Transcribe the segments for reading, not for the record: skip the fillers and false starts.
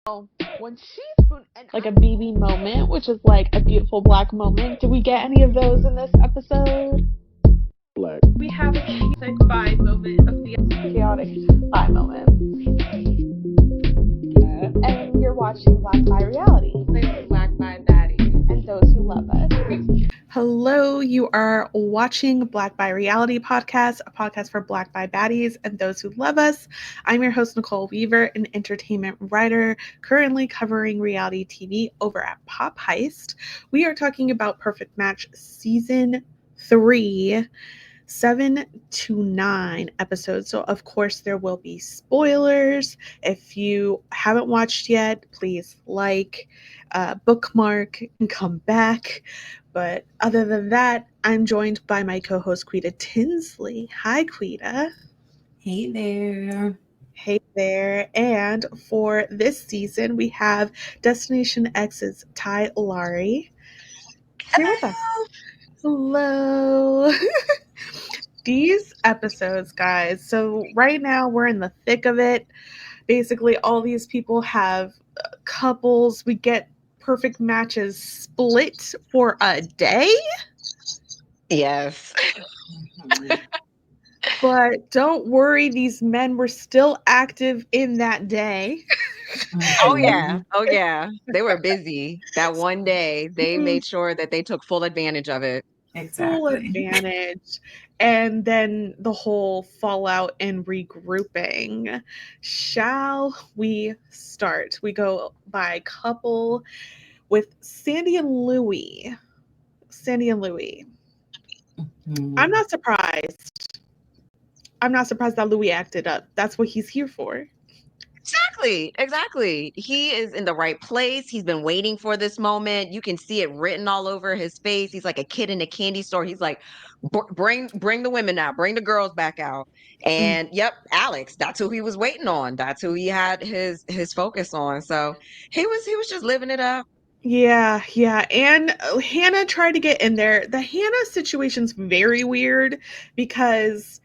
When she spoon and like a BB moment, which is like a beautiful black moment. Did we get any of those in this episode? Black. We have a chaotic vibe moment of the Chaotic vibe moment. And you're watching Black by Reality. Black by Baddies. And those who love us. Hello, you are watching Black by Reality podcast, a podcast for Black by Baddies and those who love us. I'm your host, Nicole Weaver, an entertainment writer currently covering reality TV over at Pop Heist. We are talking about Perfect Match Season 3, 7 to 9 episodes. So, of course, there will be spoilers. If you haven't watched yet, please bookmark, and come back. But other than that, I'm joined by my co-host, Quita Tinsely. Hi, Quita. Hey there. Hey there. And for this season, we have Destination X's Ty Lowry here with us. Hello. These episodes, guys. So right now we're in the thick of it. Basically, all these people have couples. We get perfect matches split for a day. Yes. But don't worry, these men were still active in that day. Oh yeah. They were busy that one day. They made sure that they took full advantage of it. Exactly. Full advantage. And then the whole fallout and regrouping. Shall we start? We go by couple with Sandy and Louis. I'm not surprised. I'm not surprised that Louis acted up. That's what he's here for. Exactly. He is in the right place. He's been waiting for this moment. You can see it written all over his face. He's like a kid in a candy store. He's like, bring the women out, bring the girls back out. And yep, Alex, that's who he was waiting on. That's who he had his focus on. So he was just living it up. Yeah. And Hannah tried to get in there. The Hannah situation's very weird because,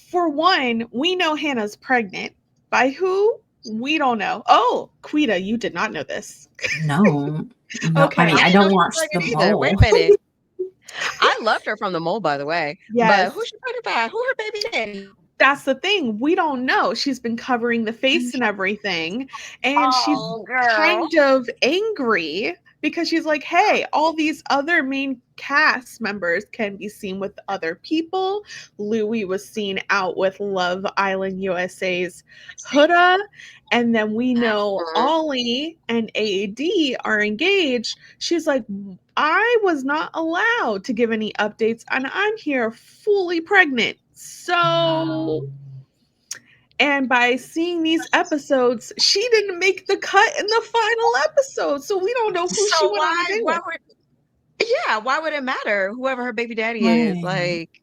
for one, we know Hannah's pregnant. By who? We don't know. Oh, Quita, you did not know this. No. Okay. I mean, I don't watch the Mole. Wait a minute. I loved her from the Mole, by the way. Yes. But who's she pregnant by? Who her baby daddy? That's the thing. We don't know. She's been covering the face and everything. And she's kind of angry because she's like, hey, all these other main cast members can be seen with other people. Louis was seen out with Love Island USA's Huda. And then we know Ollie and AAD are engaged. She's like, I was not allowed to give any updates, and I'm here fully pregnant. So, and by seeing these episodes, she didn't make the cut in the final episode, so we don't know who she went on a date with. Why would it matter? Whoever her baby daddy is, like,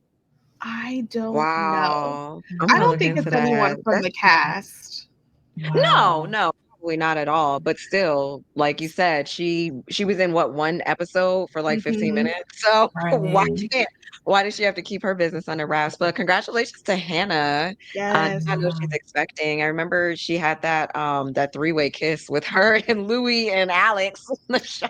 I don't know. I'm I don't think it's anyone from the cast. Wow. No, probably not at all. But still, like you said, she was in one episode for like 15 minutes. So why does she have to keep her business under wraps? But congratulations to Hannah. Yes. I know she's expecting. I remember she had that that 3-way kiss with her and Louis and Alex on the show.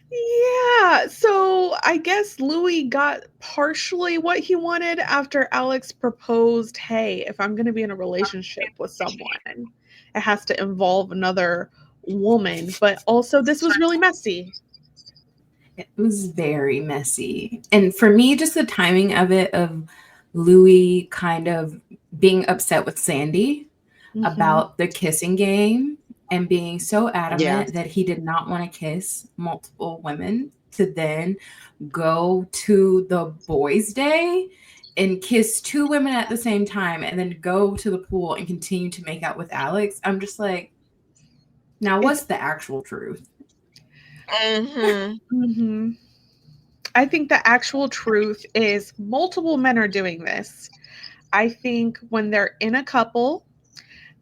Yeah, so I guess Louis got partially what he wanted after Alex proposed, hey, if I'm going to be in a relationship with someone, it has to involve another woman. But also, this was really messy. It was very messy. And for me, just the timing of it, of Louis kind of being upset with Sandy about the kissing game and being so adamant that he did not want to kiss multiple women, to then go to the boys' day and kiss 2 women at the same time and then go to the pool and continue to make out with Alex. I'm just like, now what's the actual truth? I think the actual truth is multiple men are doing this. I think when they're in a couple,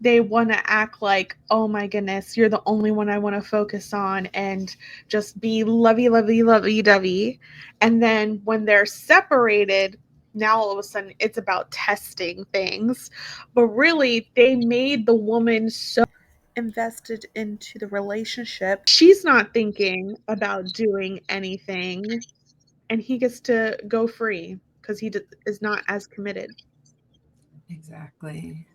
they want to act like, oh my goodness, you're the only one I want to focus on and just be lovey-dovey. And then when they're separated, now all of a sudden it's about testing things. But really, they made the woman so invested into the relationship. She's not thinking about doing anything, and he gets to go free because he is not as committed. Exactly.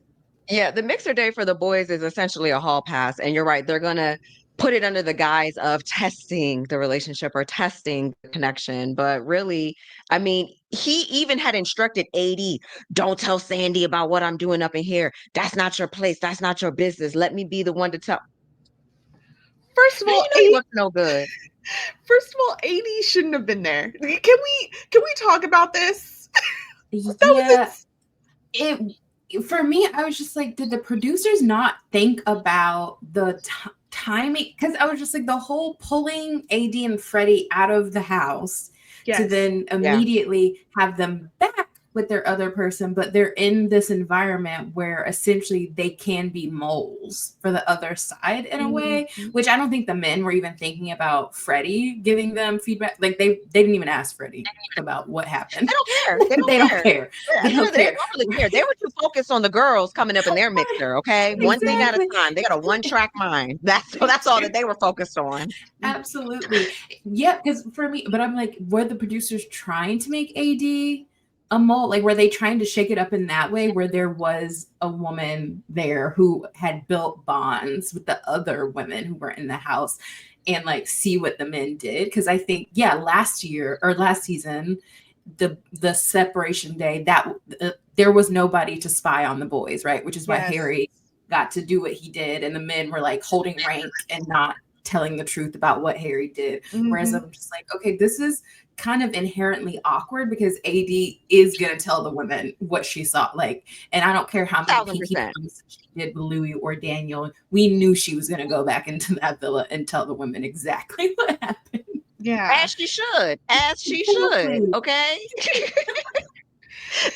Yeah, the mixer day for the boys is essentially a hall pass. And you're right, they're going to put it under the guise of testing the relationship or testing the connection. But really, I mean, he even had instructed AD, don't tell Sandy about what I'm doing up in here. That's not your place. That's not your business. Let me be the one to tell. First of Now all, you know he wasn't no good. AD shouldn't have been there. Can we talk about this? Yeah, for me, I was just like, did the producers not think about the timing? Because I was just like, the whole pulling AD and Freddie out of the house to then immediately have them back with their other person, but they're in this environment where essentially they can be moles for the other side in a way, which I don't think the men were even thinking about Freddie giving them feedback. Like they didn't even ask Freddie about what happened. They don't care. They don't care. They don't really care. They were too focused on the girls coming up in their mixer. Okay, one thing at a time. They got a one-track mind. That's all that they were focused on. Absolutely, yeah. Because for me, but I'm like, were the producers trying to make AD a mole? Like, were they trying to shake it up in that way, where there was a woman there who had built bonds with the other women who were in the house, and like see what the men did? Because I think, last season, the separation day, that there was nobody to spy on the boys, right? Which is why Harry got to do what he did, and the men were like holding rank and not telling the truth about what Harry did. Whereas I'm just like, okay, this is kind of inherently awkward because AD is gonna tell the women what she saw. Like, and I don't care how many pinky promises she did with Louis or Daniel, we knew she was gonna go back into that villa and tell the women exactly what happened. Yeah. As she should. Okay.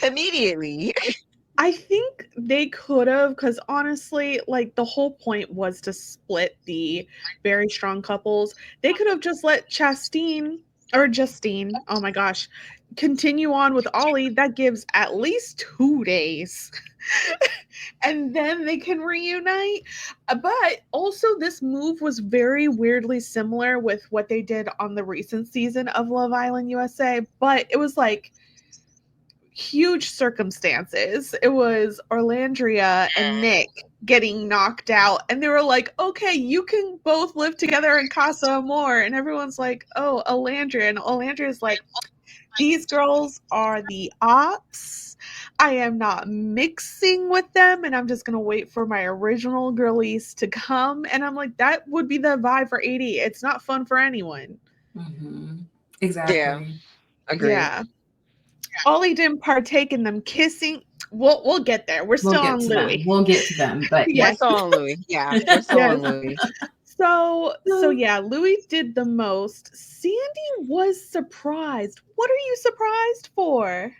Immediately. I think they could have, because honestly, like the whole point was to split the very strong couples. They could have just let Justine, oh my gosh, continue on with Ollie. That gives at least 2 days. And then they can reunite. But also, this move was very weirdly similar with what they did on the recent season of Love Island USA. But it was like huge circumstances. It was Orlandria and Nick getting knocked out, and they were like, okay, you can both live together in Casa Amor. And everyone's like, oh, Orlandria. And Orlandria's like, these girls are the ops. I am not mixing with them, and I'm just going to wait for my original girlies to come. And I'm like, that would be the vibe for 80. It's not fun for anyone. Exactly. Yeah. Agreed. Yeah. Ollie didn't partake in them kissing. We'll get there. We're still on Louis. We'll get to them, but We're still on Louis. Yeah, we're still on Louis. So yeah, Louis did the most. Sandy was surprised. What are you surprised for?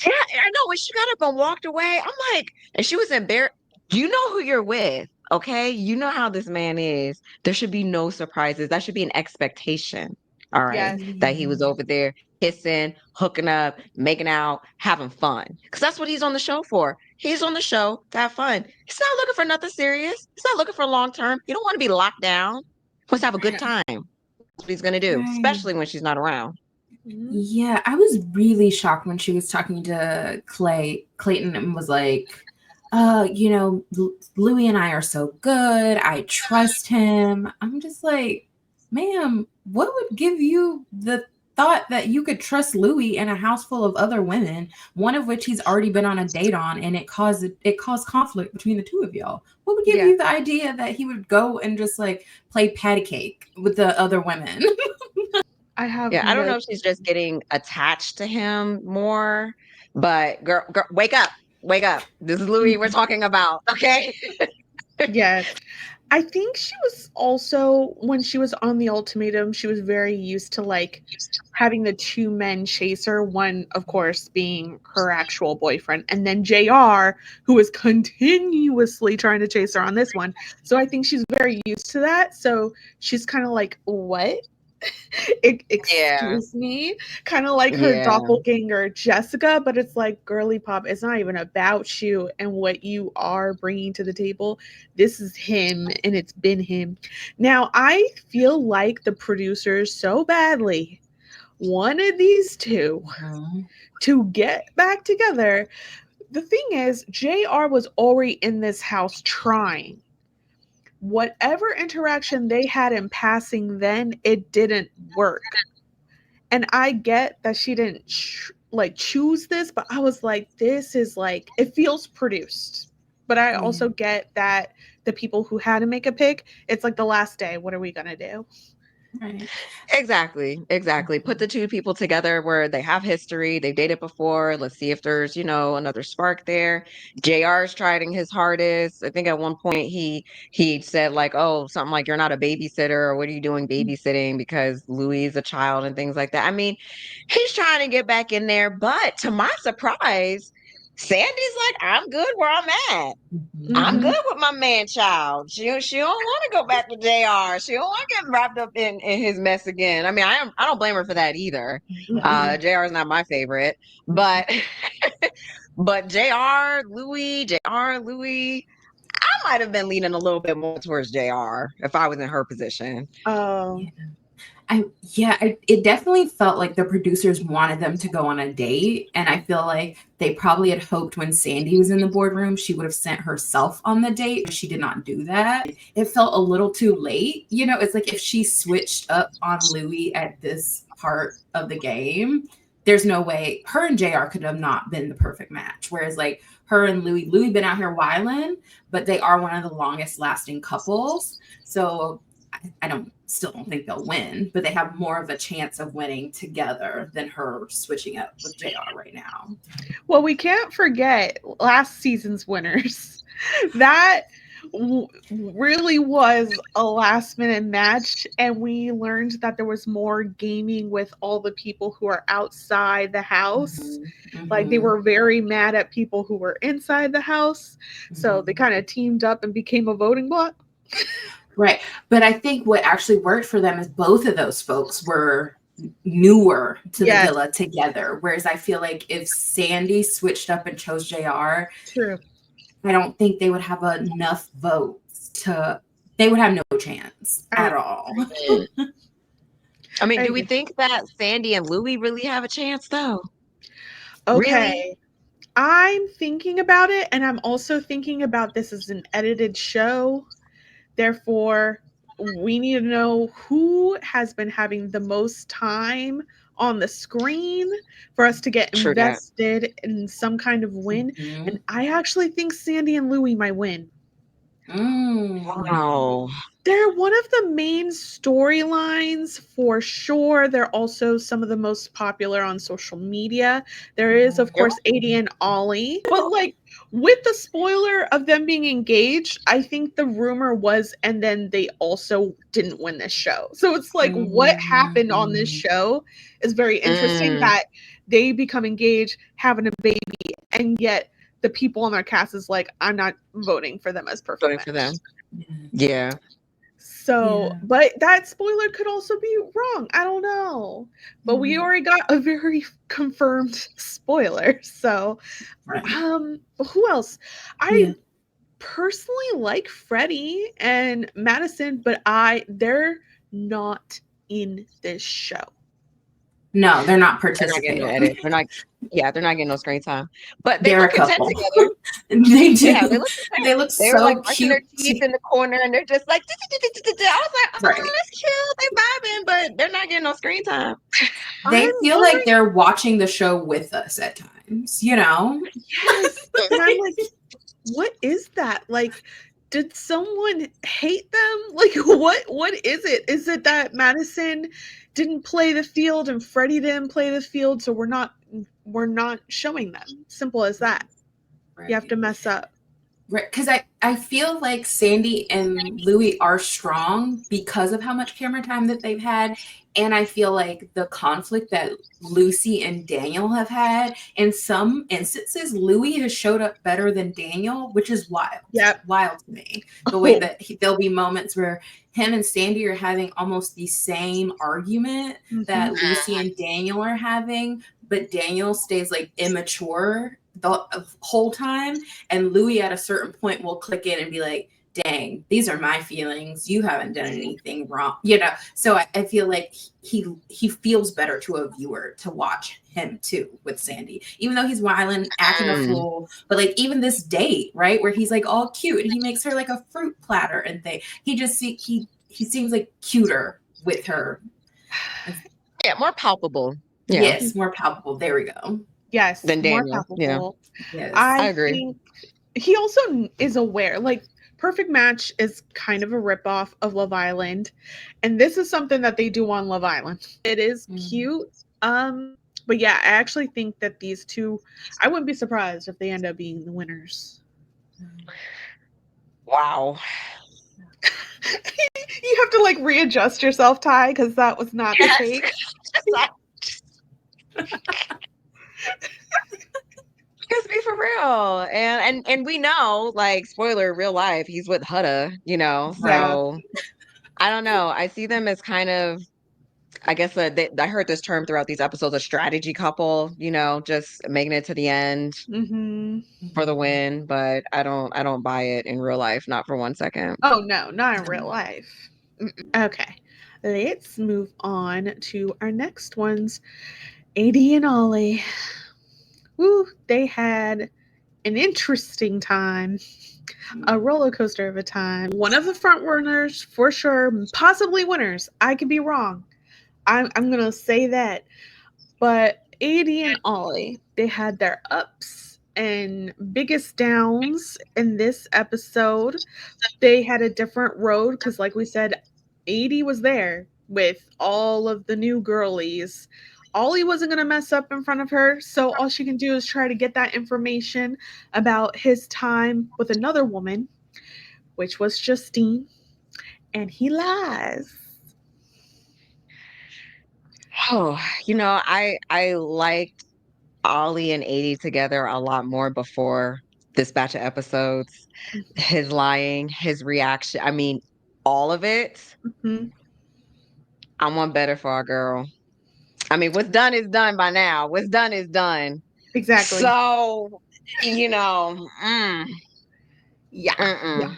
Yeah, I know. When she got up and walked away, I'm like, and she was embarrassed. You know who you're with, okay? You know how this man is. There should be no surprises. That should be an expectation. All right. That he was over there kissing, hooking up, making out, having fun. Because that's what he's on the show for. He's on the show to have fun. He's not looking for nothing serious. He's not looking for long term. You don't want to be locked down. He wants to have a good time. That's what he's going to do, especially when she's not around. Yeah, I was really shocked when she was talking to Clayton and was like, Louis and I are so good. I trust him. I'm just like, ma'am, what would give you the thought that you could trust Louis in a house full of other women, one of which he's already been on a date on, and it caused conflict between the two of y'all? What would give you the idea that he would go and just like play patty cake with the other women? I don't know if she's just getting attached to him more, but girl, wake up. This is Louis we're talking about, okay? Yes. I think she was also, when she was on the Ultimatum, she was very used to like having the 2 men chase her, one of course being her actual boyfriend, and then JR, who was continuously trying to chase her on this one. So I think she's very used to that. So she's kind of like, what? Excuse me, kind of like her Yeah. doppelganger Jessica, but it's like, girly pop, it's not even about you and what you are bringing to the table. This is him, and it's been him. Now I feel like the producers so badly wanted these two to get back together. The thing is, JR was already in this house trying. Whatever interaction they had in passing then, it didn't work. And I get that she didn't choose this, but I was like, this is like, it feels produced. But I also get that the people who had to make a pick, it's like the last day. What are we gonna do? Right. Exactly. Put the two people together where they have history, they've dated before. Let's see if there's, another spark there. JR's trying his hardest. I think at one point he said like, "Oh, something like you're not a babysitter, or what are you doing babysitting because Louis is a child," and things like that. I mean, he's trying to get back in there, but to my surprise, Sandy's like, "I'm good where I'm at. I'm good with my man child. She don't want to go back to JR. She don't want to get wrapped up in his mess again." I mean, I don't blame her for that either. JR is not my favorite, but but JR Louis, I might have been leaning a little bit more towards JR if I was in her position. Oh. It definitely felt like the producers wanted them to go on a date. And I feel like they probably had hoped when Sandy was in the boardroom, she would have sent herself on the date. She did not do that. It felt a little too late. It's like if she switched up on Louis at this part of the game, there's no way her and JR could have not been the perfect match. Whereas like her and Louis been out here wilding, but they are one of the longest lasting couples. So I still don't think they'll win, but they have more of a chance of winning together than her switching up with JR right now. Well, we can't forget last season's winners. That really was a last minute match, and we learned that there was more gaming with all the people who are outside the house. Like they were very mad at people who were inside the house, so they kind of teamed up and became a voting block. Right. But I think what actually worked for them is both of those folks were newer to the villa together. Whereas I feel like if Sandy switched up and chose JR, true, I don't think they would have enough votes they would have no chance at all. I mean, do we think that Sandy and Louis really have a chance though? Okay. Really? I'm thinking about it, and I'm also thinking about this as an edited show. Therefore, we need to know who has been having the most time on the screen for us to get invested in some kind of win. And I actually think Sandy and Louis might win. Wow. They're one of the main storylines for sure. They're also some of the most popular on social media. There is, of course, Adie and Ollie. But like with the spoiler of them being engaged, I think the rumor was, and then they also didn't win this show. So it's like what happened on this show is very interesting that they become engaged, having a baby, and yet the people on their cast is like, I'm not voting for them as perfect match. For them. Yeah. So, but that spoiler could also be wrong. I don't know. But we already got a very confirmed spoiler. So, who else? I personally like Freddie and Madison, but they're not in this show. No, they're not participating. They're not getting no edit. They're not getting no screen time. But they They're look content together. They do. Yeah, they look they so were like cute. Their teeth in the corner, and they're just like. I was like, oh, that's cute. They vibing, but they're not getting no screen time. They feel like they're watching the show with us at times. Yes. And I'm like, what is that? Like, did someone hate them? Like, what is it? Is it that Madison didn't play the field and Freddie didn't play the field, so we're not showing them? Simple as that. You have to mess up. Right, because I feel like Sandy and Louis are strong because of how much camera time that they've had. And I feel like the conflict that Lucy and Daniel have had, in some instances, Louis has showed up better than Daniel, which is wild. Yep. Wild to me. The way that there'll be moments where him and Sandy are having almost the same argument that Lucy and Daniel are having, but Daniel stays like immature the whole time, and Louis at a certain point will click in and be like, dang, these are my feelings, you haven't done anything wrong, so I feel like he feels better to a viewer to watch him too with Sandy, even though he's wilding, acting a fool. But like even this date, right, where he's like all cute and he makes her like a fruit platter and thing, he seems like cuter with her. Yeah, more palpable. Yeah. Yes, more palpable. There we go. Yes, than Daniel. More palpable. Yeah. Yes, I agree. think he also is aware, like Perfect Match is kind of a ripoff of Love Island, and this is something that they do on Love Island. It is cute. But yeah, I actually think that these two, I wouldn't be surprised if they end up being the winners. Wow. You have to like readjust yourself, Ty, because that was not the case. Just be for real. And we know, like, spoiler, real life, he's with Hutta, so I don't know. I see them as kind of, I guess I heard this term throughout these episodes, a strategy couple, just making it to the end for the win. But I don't buy it in real life, not for 1 second. Oh no, not in real life. Okay, let's move on to our next ones. AD and Ollie. Woo, they had an interesting time. A roller coaster of a time. One of the front runners, for sure, possibly winners. I could be wrong. I'm going to say that. But AD and Ollie, they had their ups and biggest downs in this episode. They had a different road because, like we said, AD was there with all of the new girlies. Ollie wasn't going to mess up in front of her, so all she can do is try to get that information about his time with another woman, which was Justine, and he lies. Oh, I liked Ollie and AD together a lot more before this batch of episodes. His lying, his reaction, I mean, all of it. I want better for our girl. I mean, what's done is done by now. What's done is done. Exactly. So, Yeah.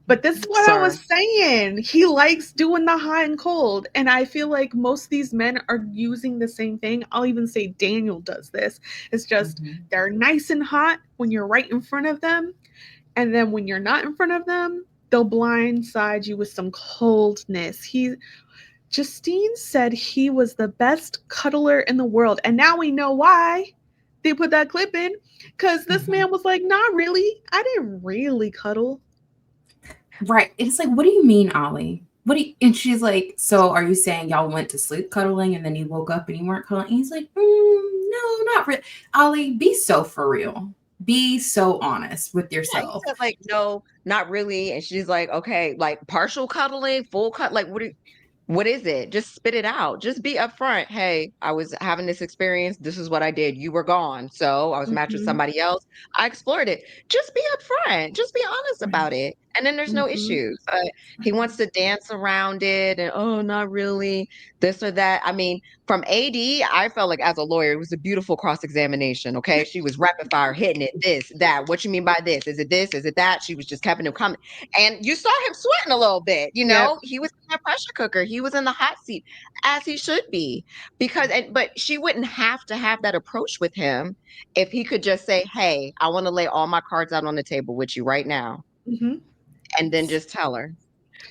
But this is what I was saying. He likes doing the hot and cold. And I feel like most of these men are using the same thing. I'll even say Daniel does this. It's just they're nice and hot when you're right in front of them. And then when you're not in front of them, they'll blindside you with some coldness. Justine said he was the best cuddler in the world. And now we know why they put that clip in. Because this man was like, not really. I didn't really cuddle. Right. It's like, what do you mean, Ollie? And she's like, so are you saying y'all went to sleep cuddling and then you woke up and you weren't cuddling? And he's like, no, not really. Ollie, be so for real. Be so honest with yourself. Yeah, like, no, not really. And she's like, okay, like partial cuddling, full cut. Like, what is it? Just spit it out. Just be upfront. Hey, I was having this experience. This is what I did. You were gone. So I was matched with somebody else. I explored it. Just be upfront. Just be honest about it. And then there's no issues. He wants to dance around it and, oh, not really, this or that. I mean, from AD, I felt like as a lawyer, it was a beautiful cross-examination, okay? She was rapid fire, hitting it, this, that. What you mean by this? Is it this? Is it that? She was just keeping him coming. And you saw him sweating a little bit, He was in that pressure cooker. He was in the hot seat, as he should be. But she wouldn't have to have that approach with him if he could just say, hey, I want to lay all my cards out on the table with you right now. And then just tell her.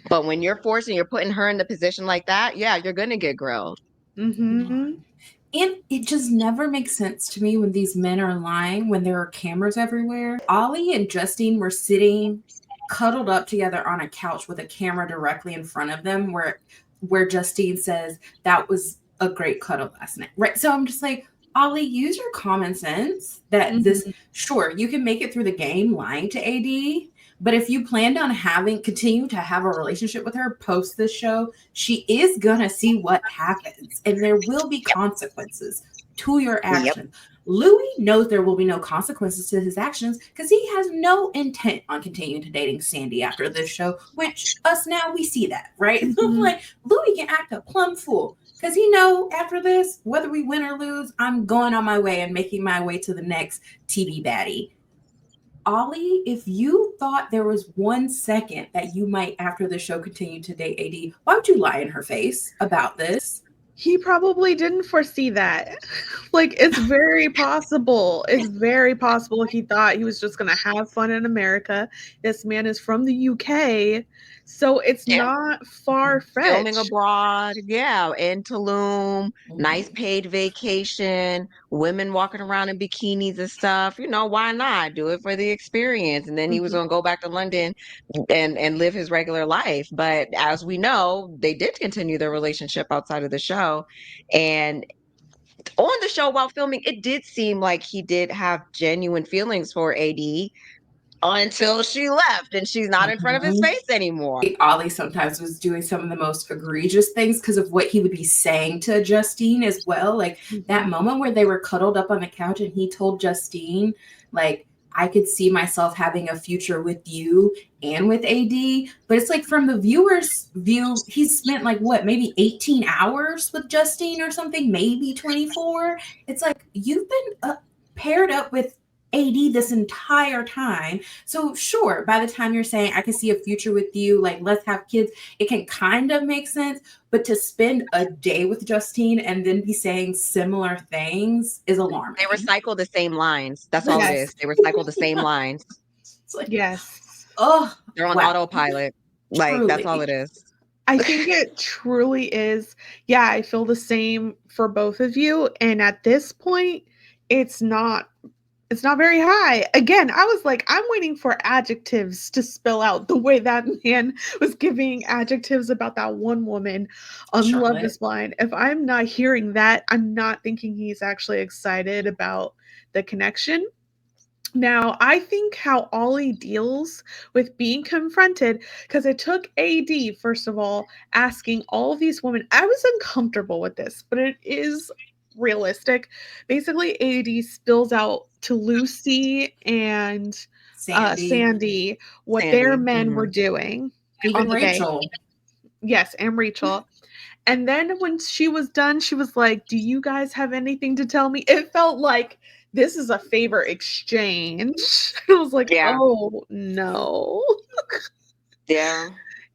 But when you're forcing, you're putting her in the position like that, yeah, you're going to get grilled. And it just never makes sense to me when these men are lying, when there are cameras everywhere. Ollie and Justine were sitting cuddled up together on a couch with a camera directly in front of them where Justine says, that was a great cuddle last night. Right. So I'm just like, Ollie, use your common sense that this, sure, you can make it through the game lying to AD, But if you planned on continue to have a relationship with her post this show, she is gonna see what happens, and there will be consequences to your actions. Louis knows there will be no consequences to his actions because he has no intent on continuing to dating Sandy after this show, which us now we see that, right? Like Louis can act a plumb fool because he know after this, whether we win or lose, I'm going on my way and making my way to the next TV baddie. Ollie, if you thought there was 1 second that you might after the show continue to date AD, why would you lie in her face about this? He probably didn't foresee that. Like, it's very possible. It's very possible he thought he was just going to have fun in America. This man is from the UK, so it's not far-fetched. Filming abroad, in Tulum, nice paid vacation, women walking around in bikinis and stuff. Why not? Do it for the experience. And then he was going to go back to London and live his regular life. But as we know, they did continue their relationship outside of the show. And on the show while filming, it did seem like he did have genuine feelings for AD until she left and she's not in front of his face anymore. Ollie sometimes was doing some of the most egregious things because of what he would be saying to Justine as well. Like that moment where they were cuddled up on the couch and he told Justine, like, I could see myself having a future with you and with AD. But it's like from the viewer's view, he's spent like what, maybe 18 hours with Justine or something, maybe 24. It's like you've been paired up with AD this entire time. So sure, by the time you're saying I can see a future with you, like let's have kids, it can kind of make sense. But to spend a day with Justine and then be saying similar things is alarming. They recycle the same lines. That's all it is. They recycle the same lines. It's like, yes. Oh, they're on autopilot. Like truly. That's all it is. I think it truly is. Yeah, I feel the same for both of you. And at this point, it's not very high. Again, I was like, I'm waiting for adjectives to spill out the way that man was giving adjectives about that one woman on Love is Blind. If I'm not hearing that, I'm not thinking he's actually excited about the connection. Now, I think how Ollie deals with being confronted, because it took AD, first of all, asking all of these women. I was uncomfortable with this, but it is realistic. Basically, AD spills out to Lucy and Sandy what their men were doing. Even Rachel. Yes, and Rachel. And then when she was done, she was like, do you guys have anything to tell me? It felt like this is a favor exchange. I was like, oh, no.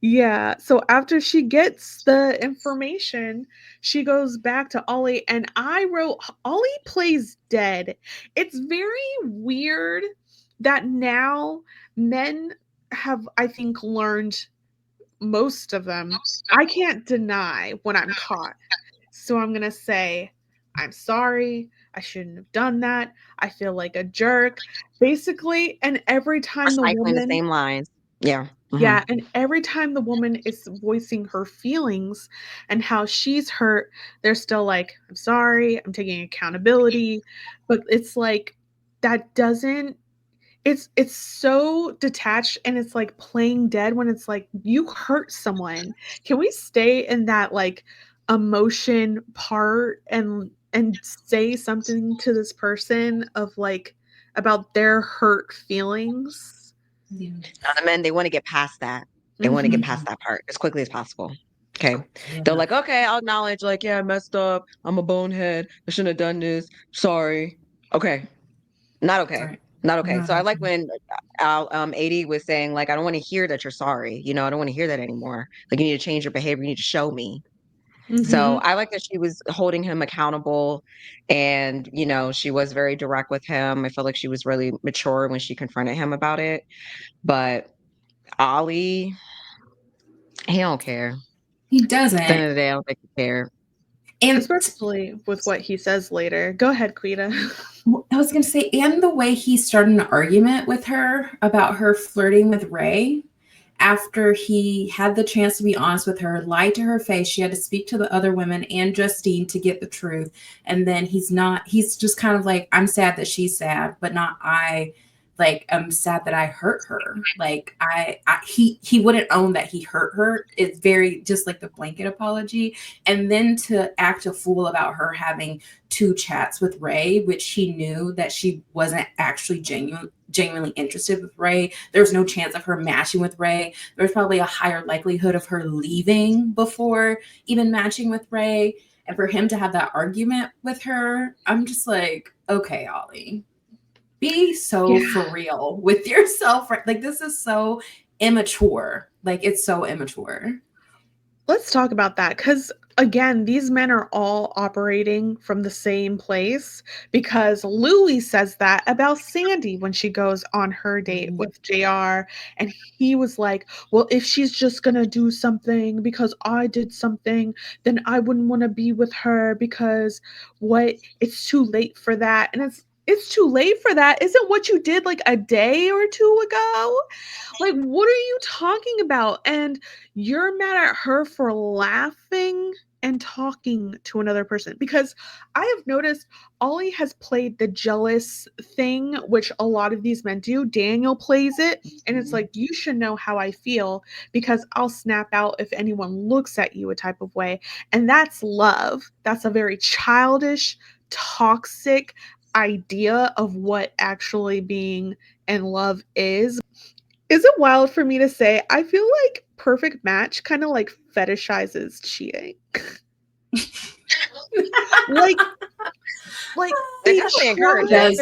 Yeah. So after she gets the information, she goes back to Ollie, and I wrote, Ollie plays dead. It's very weird that now men have, I think, learned, most of them, I can't deny when I'm caught. So I'm going to say, I'm sorry. I shouldn't have done that. I feel like a jerk. Basically, and every time the woman... the same lines. Yeah. Mm-hmm. Yeah, and every time the woman is voicing her feelings and how she's hurt, they're still like, I'm sorry, I'm taking accountability. But it's like, that doesn't... It's so detached, and it's like playing dead when it's like, you hurt someone. Can we stay in that like emotion part and say something to this person of like about their hurt feelings? Yeah. Now the men, they want to get past that. They want to get past that part as quickly as possible. Okay. Yeah. They're like, okay, I'll acknowledge, like, yeah, I messed up. I'm a bonehead. I shouldn't have done this. Sorry. Okay. Not okay. Right. Not okay. So I like when AD was saying, like, I don't want to hear that you're sorry. I don't want to hear that anymore. Like, you need to change your behavior. You need to show me. Mm-hmm. So I like that she was holding him accountable, and, she was very direct with him. I feel like she was really mature when she confronted him about it. But Ollie, he don't care. He doesn't. At the end of the day, I don't think he cares. And especially with what he says later. Go ahead, Quita. I was going to say, and the way he started an argument with her about her flirting with Ray after he had the chance to be honest with her, lied to her face. She had to speak to the other women and Justine to get the truth. And then he's just kind of like, I'm sad that she's sad, but not I like, I'm sad that I hurt her. Like, he wouldn't own that he hurt her. It's very just like the blanket apology. And then to act a fool about her having 2 chats with Ray, which he knew that she wasn't actually genuinely interested with Ray. There's no chance of her matching with Ray. There's probably a higher likelihood of her leaving before even matching with Ray. And for him to have that argument with her, I'm just like, okay, Ollie, be so for real with yourself. Like, this is so immature. Like, it's so immature. Let's talk about that, because again, these men are all operating from the same place, because Louis says that about Sandy when she goes on her date with JR, and he was like, well, if she's just gonna do something because I did something, then I wouldn't want to be with her, because it's too late for that. And it's too late for that. Isn't what you did like a day or 2 ago? Like, what are you talking about? And you're mad at her for laughing and talking to another person, because I have noticed Ollie has played the jealous thing, which a lot of these men do. Daniel plays it, and it's like, you should know how I feel because I'll snap out if anyone looks at you a type of way. And that's love. That's a very childish, toxic idea of what actually being in love is. Is it wild for me to say I feel like Perfect Match kind of like fetishizes cheating? like They definitely encourage it.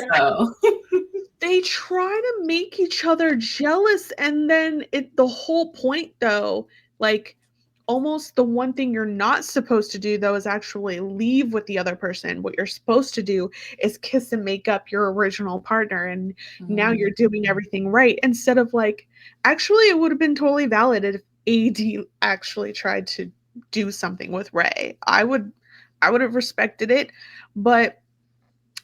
They try to make each other jealous, and then the whole point though, like, almost the one thing you're not supposed to do though is actually leave with the other person. What you're supposed to do is kiss and make up your original partner, and now you're doing everything right, instead of like, actually it would have been totally valid if AD actually tried to do something with Ray. I would have respected it, but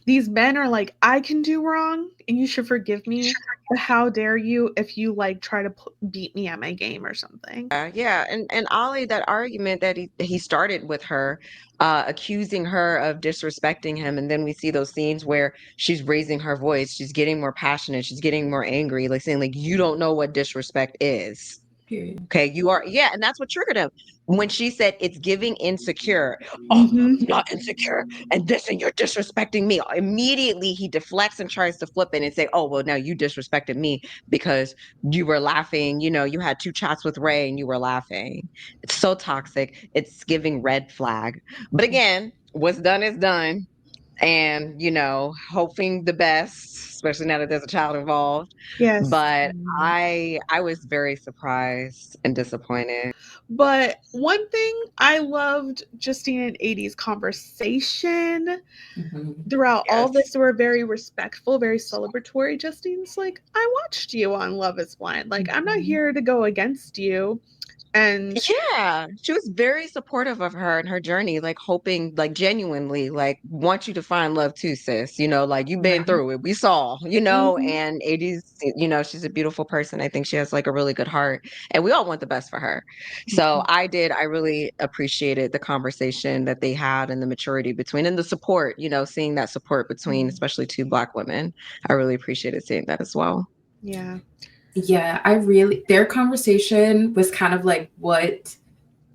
these men are like, I can do wrong and you should forgive me, but how dare you if you like try to beat me at my game or something. Yeah, and Ollie, that argument that he started with her, accusing her of disrespecting him, and then we see those scenes where she's raising her voice, she's getting more passionate, she's getting more angry, like saying like, you don't know what disrespect is. Period. Okay, yeah, and that's what triggered him when she said it's giving insecure. Oh, Mm-hmm. not insecure, and you're disrespecting me. Immediately he deflects and tries to flip it and say, oh, well, now you disrespected me because you were laughing. You know, you had 2 chats with Ray and you were laughing. It's so toxic. It's giving red flag. But again, what's done is done. And, hoping the best, especially now that there's a child involved. Yes. But I was very surprised and disappointed. But one thing I loved Justine and AD's conversation throughout all this, they were very respectful, very celebratory. Justine's like, I watched you on Love is Blind. Like, I'm not here to go against you. And yeah, she was very supportive of her and her journey, like hoping, like genuinely, like want you to find love too, sis. Like you've been through it. We saw, and AD's, she's a beautiful person. I think she has like a really good heart, and we all want the best for her. So I really appreciated the conversation that they had and the maturity between and the support, seeing that support between especially 2 Black women. I really appreciated seeing that as well. Yeah. Yeah, their conversation was kind of like what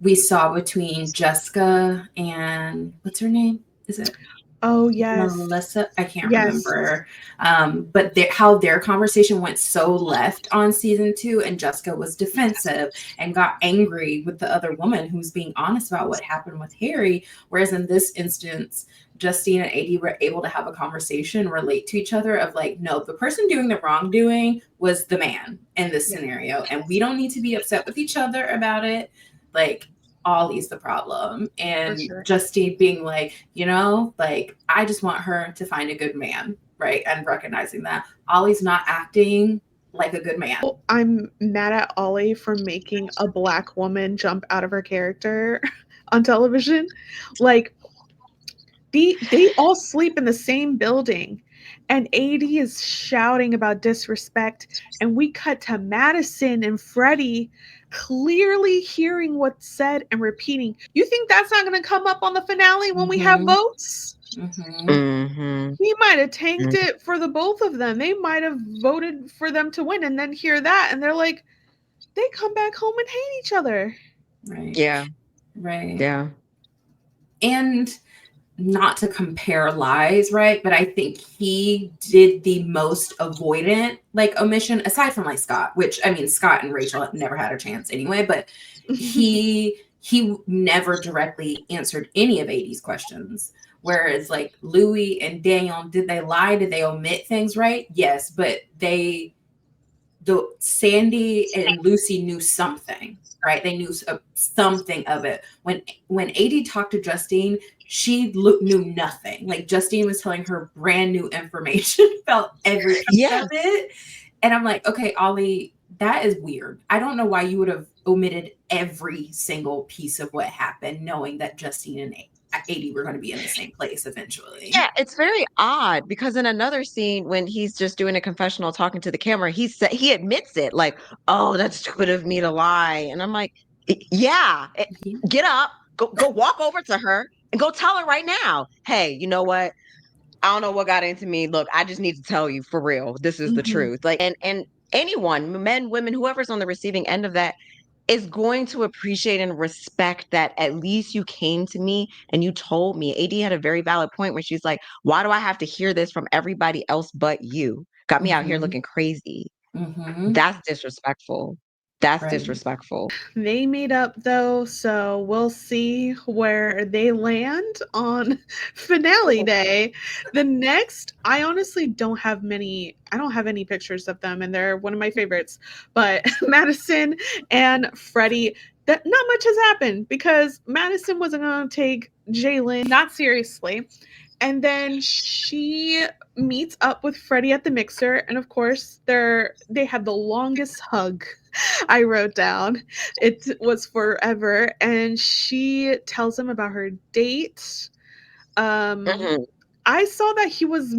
we saw between Jessica and what's her name? Is it? Oh, yes. Melissa? I can't remember. But how their conversation went so left on season 2, and Jessica was defensive and got angry with the other woman who was being honest about what happened with Harry. Whereas in this instance, Justine and AD were able to have a conversation, relate to each other of like, no, the person doing the wrongdoing was the man in this scenario. And we don't need to be upset with each other about it. Like, Ollie's the problem. And Justine being like, like, I just want her to find a good man, right? And recognizing that Ollie's not acting like a good man. I'm mad at Ollie for making a Black woman jump out of her character on television. Like, they all sleep in the same building, and AD is shouting about disrespect, and we cut to Madison and Freddie clearly hearing what's said and repeating. You think that's not going to come up on the finale when we have votes? He might have tanked it for the both of them. They might have voted for them to win and then hear that and they're like, they come back home and hate each other. Right. Yeah. Right. Yeah. And not to compare lies, right? But I think he did the most avoidant like omission, aside from like Scott, which I mean, Scott and Rachel never had a chance anyway, but he never directly answered any of AD's questions. Whereas like Louis and Daniel, did they lie? Did they omit things, right? Yes, but Sandy and Lucy knew something, right? They knew something of it. When AD talked to Justine, she knew nothing. Like Justine was telling her brand new information, felt every piece of it. And I'm like, okay, Ollie, that is weird. I don't know why you would have omitted every single piece of what happened, knowing that Justine and AD were going to be in the same place eventually. Yeah, it's very odd because in another scene when he's just doing a confessional talking to the camera, he admits it, like, "Oh, that's stupid of me to lie." And I'm like, "Yeah, get up, go walk over to her and go tell her right now. Hey, you know what? I don't know what got into me. Look, I just need to tell you for real. This is the truth." Like, and anyone, men, women, whoever's on the receiving end of that is going to appreciate and respect that at least you came to me and you told me. AD had a very valid point where she's like, why do I have to hear this from everybody else but you? Got me out here looking crazy. That's disrespectful. That's disrespectful. They made up though, so we'll see where they land on finale day. The next, I honestly don't have any pictures of them, and they're one of my favorites. But Madison and Freddie, that not much has happened because Madison wasn't gonna take Jalen not seriously. And then she meets up with Freddie at the mixer, and of course, they have the longest hug I wrote down. It was forever, and she tells him about her date. I saw that he was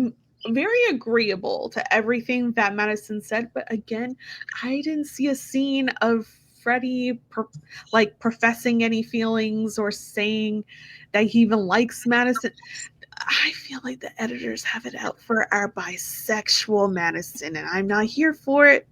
very agreeable to everything that Madison said, but again, I didn't see a scene of Freddie professing any feelings or saying that he even likes Madison. I feel like the editors have it out for our bisexual Madison, and I'm not here for it.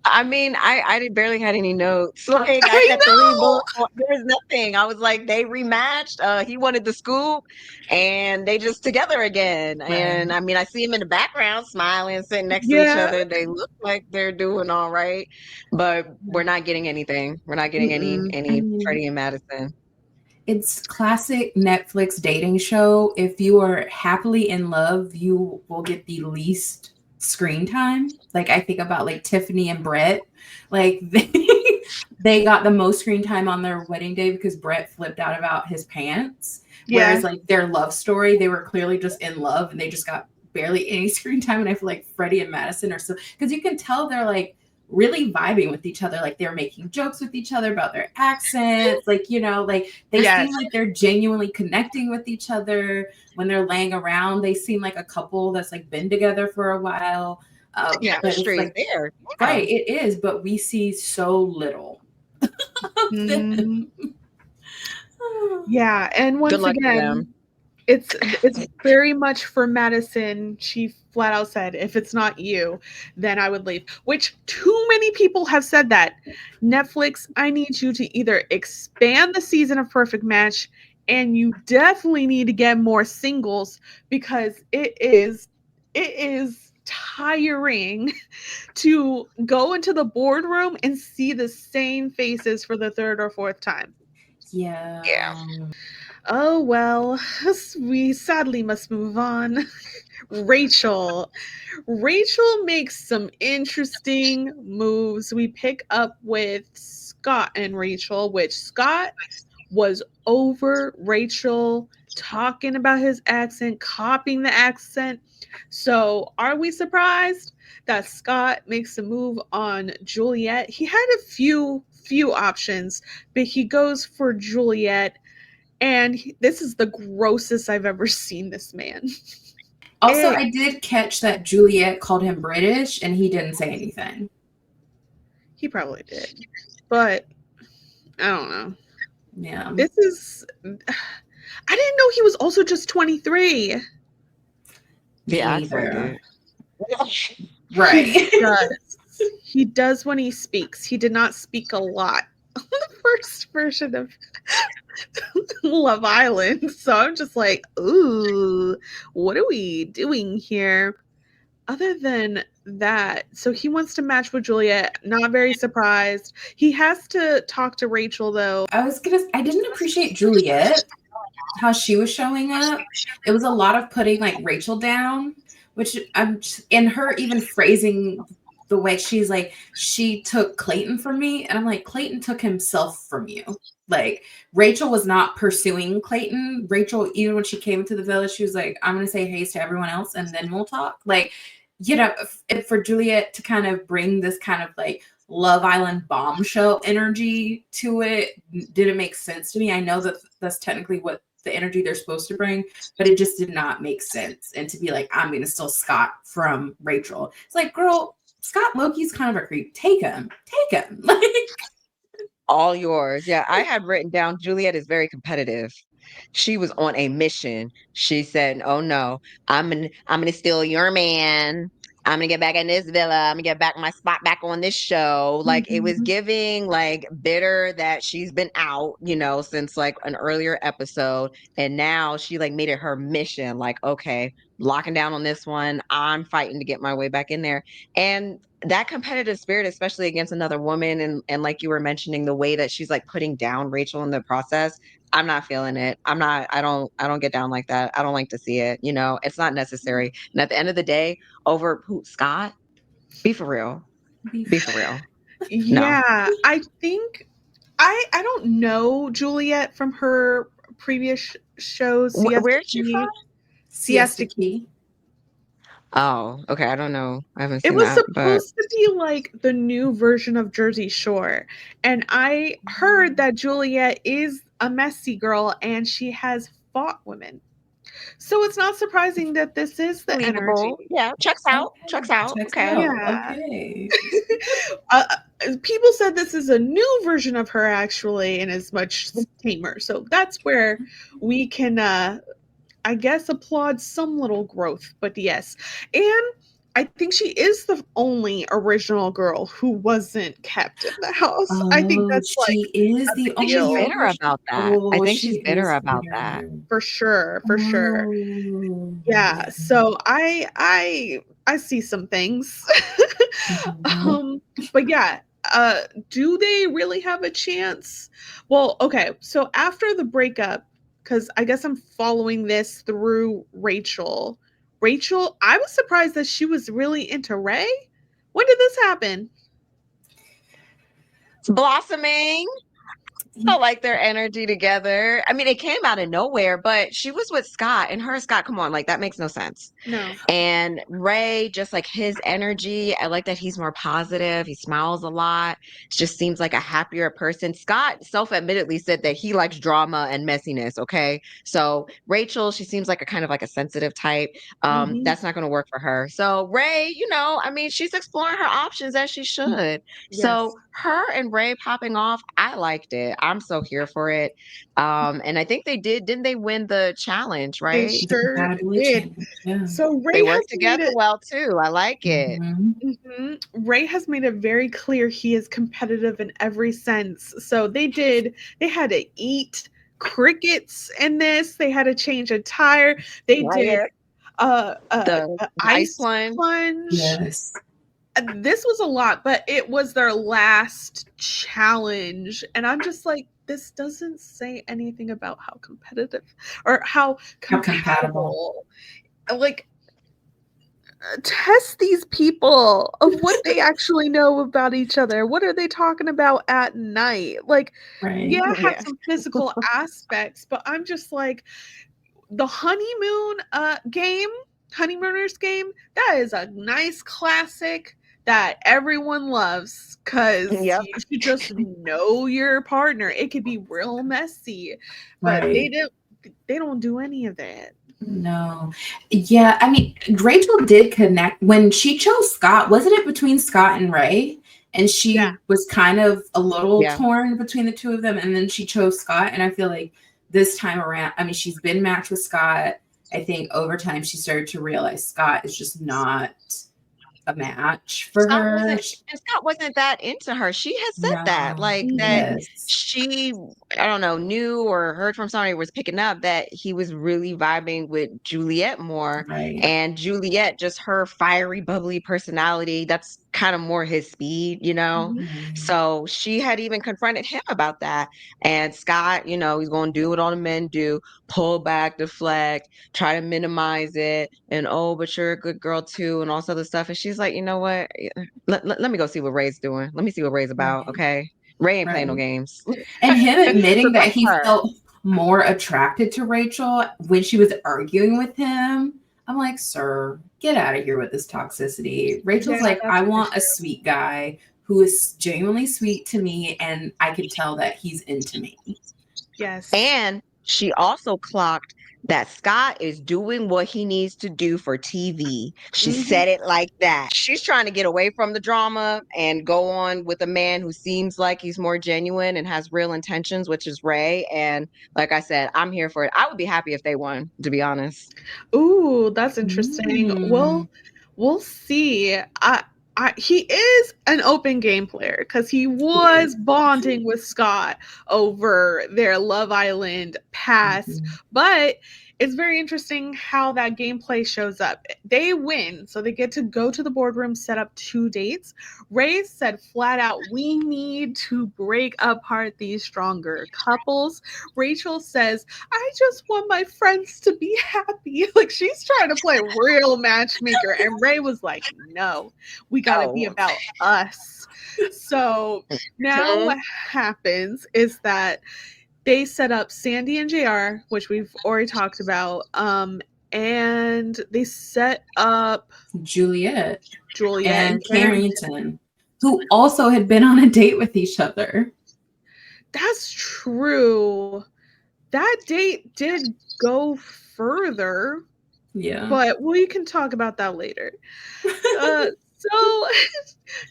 I mean, I barely had any notes. Like I I had 3 know. bullets. There was nothing. I was like, they rematched. He wanted the scoop, and they just together again. And I mean, I see him in the background, smiling, sitting next to each Yeah. other. They look like they're doing all right, but we're not getting anything. We're not getting any Freddie and Madison. It's classic Netflix dating show. If you are happily in love, you will get the least screen time. Like I think about like Tiffany and Brett, like they got the most screen time on their wedding day because Brett flipped out about his pants. Whereas like their love story, they were clearly just in love and they just got barely any screen time. And I feel like Freddie and Madison are so, because you can tell they're like really vibing with each other. Like they're making jokes with each other about their accents. Like, you know, like they seem like they're genuinely connecting with each other. When they're laying around, they seem like a couple that's like been together for a while. Chemistry is there. Yeah. Right, it is, but we see so little. Yeah, and once again, it's very much for Madison. She flat out said, if it's not you, then I would leave. Which too many people have said that. Netflix, I need you to either expand the season of Perfect Match, and you definitely need to get more singles because it is tiring to go into the boardroom and see the same faces for the third or fourth time. Yeah. Oh, well, we sadly must move on. Rachel. Rachel makes some interesting moves. We pick up with Scott and Rachel, which Scott was over Rachel talking about his accent, copying the accent. So, are we surprised that Scott makes a move on Juliet? He had a few options, but he goes for Juliet. And this is the grossest I've ever seen this man. Also, I did catch that Juliet called him British and he didn't say anything. He probably did. But I don't know. Yeah. This is I didn't know he was also just 23. Yeah, I'd Either. fuck it. Right. He does when he speaks. He did not speak a lot on the first version of Love Island. So I'm just like, ooh, what are we doing here? Other than that, so he wants to match with Juliet. Not very surprised. He has to talk to Rachel, though. I didn't appreciate Juliet, how she was showing up. It was a lot of putting like Rachel down, which and her even phrasing the way she's like, she took Clayton from me. And I'm like, Clayton took himself from you. Like, Rachel was not pursuing Clayton. Rachel, even when she came to the village, she was like, I'm going to say hey to everyone else and then we'll talk. Like, you know, for Juliet to kind of bring this kind of like Love Island bombshell energy to it didn't make sense to me. I know that that's technically what the energy they're supposed to bring, but it just did not make sense. And to be like, I'm going to steal Scott from Rachel. It's like, girl, Scott Loki's kind of a creep. Take him. Like, All yours. Yeah, I had written down Juliet is very competitive. She was on a mission. She said, "Oh no, I'm gonna steal your man. I'm gonna get back in this villa. I'm gonna get back my spot back on this show." Like it was giving like bitter that she's been out, since like an earlier episode, and now she like made it her mission. Like, okay, locking down on this one. I'm fighting to get my way back in there, and that competitive spirit, especially against another woman, and like you were mentioning, the way that she's like putting down Rachel in the process. I'm not feeling it. I don't get down like that. I don't like to see it. It's not necessary. And at the end of the day, over who, Scott? Be for real. Be for real. Yeah, I think I don't know Juliet from her previous shows. Where's she from? Siesta Key. Oh, okay. I don't know. I haven't It seen was that, but supposed to be like the new version of Jersey Shore. And I heard that Juliet is a messy girl and she has fought women. So it's not surprising that this is the believable. energy. Yeah, checks out. Checks out. Checks Okay. out. Yeah. Okay. People said this is a new version of her actually and is much tamer. So that's where we can I guess applaud some little growth, but yes. And I think she is the only original girl who wasn't kept in the house. I think that's like she is the I think she's only bitter about that. I think she's bitter about bitter. that. for sure. Oh, Yeah. So I see some things. But yeah, do they really have a chance? Well, okay. So after the breakup, because I guess I'm following this through Rachel. Rachel, I was surprised that she was really into Ray. When did this happen? It's blossoming. I like their energy together. I mean, it came out of nowhere, but she was with Scott, and her and Scott, come on, like that makes no sense. No. And Ray, just like his energy, I like that he's more positive. He smiles a lot. Just seems like a happier person. Scott self-admittedly said that he likes drama and messiness. Okay, so Rachel, she seems like a kind of like a sensitive type. That's not going to work for her. So Ray, I mean, she's exploring her options as she should. So her and Ray popping off, I liked it. I'm so here for it. And I think they didn't they win the challenge, They right? sure did. Yeah. So Ray They work has made together it. well too. I like it. Ray has made it very clear he is competitive in every sense. So they had to eat crickets in this. They had to change a tire. They did The ice ice plunge. plunge. Yes. This was a lot, but it was their last challenge. And I'm just like, this doesn't say anything about how competitive or how compatible. Like, test these people of what they actually know about each other. What are they talking about at night? Like, yeah, have some physical aspects, but I'm just like, the honeymooners game, that is a nice classic that everyone loves because you should just know your partner. It could be real messy, but they don't do any of that. No. Yeah, I mean, Rachel did connect when she chose Scott. Wasn't it between Scott and Ray? And she was kind of a little torn between the two of them, and then she chose Scott. And I feel like this time around, I mean, she's been matched with Scott. I think over time she started to realize Scott is just not a match for her. Scott wasn't that into her. She has said that, No. like that Yes. she, I don't know, knew or heard from somebody was picking up that he was really vibing with Juliet more. Right. And Juliet, just her fiery, bubbly personality, that's kind of more his speed, you know? Mhm. So she had even confronted him about that. And Scott, you know, he's going to do what all the men do, pull back, deflect, try to minimize it, and oh, but you're a good girl too, and all this other stuff. And she's like, you know what? Let me go see what Ray's doing. Let me see what Ray's about. Right. Okay. Ray ain't playing no Right. games. And him admitting So that that's he her. felt more attracted to Rachel when she was arguing with him. I'm like, sir, get out of here with this toxicity. Rachel's Yeah, like, that's I for want a sure. sweet guy who is genuinely sweet to me, and I can tell that he's into me. Yes. And she also clocked that Scott is doing what he needs to do for TV. She Mhm. said it like that. She's trying to get away from the drama and go on with a man who seems like he's more genuine and has real intentions, which is Ray. And like I said, I'm here for it. I would be happy if they won, to be honest. Ooh, that's interesting. Mm. We'll see. He is an open game player because he was bonding with Scott over their Love Island past, Mhm. but it's very interesting how that gameplay shows up. They win, so they get to go to the boardroom, set up 2 dates. Ray said flat out, "We need to break apart these stronger couples." Rachel says, "I just want my friends to be happy." Like she's trying to play real matchmaker. And Ray was like, "No, we got to be Oh. about us." So now what happens is that they set up Sandy and JR, which we've already talked about. And they set up Juliet Juliet and and Carrington. Carrington, who also had been on a date with each other. That's true. That date did go further, Yeah. but we can talk about that later. So,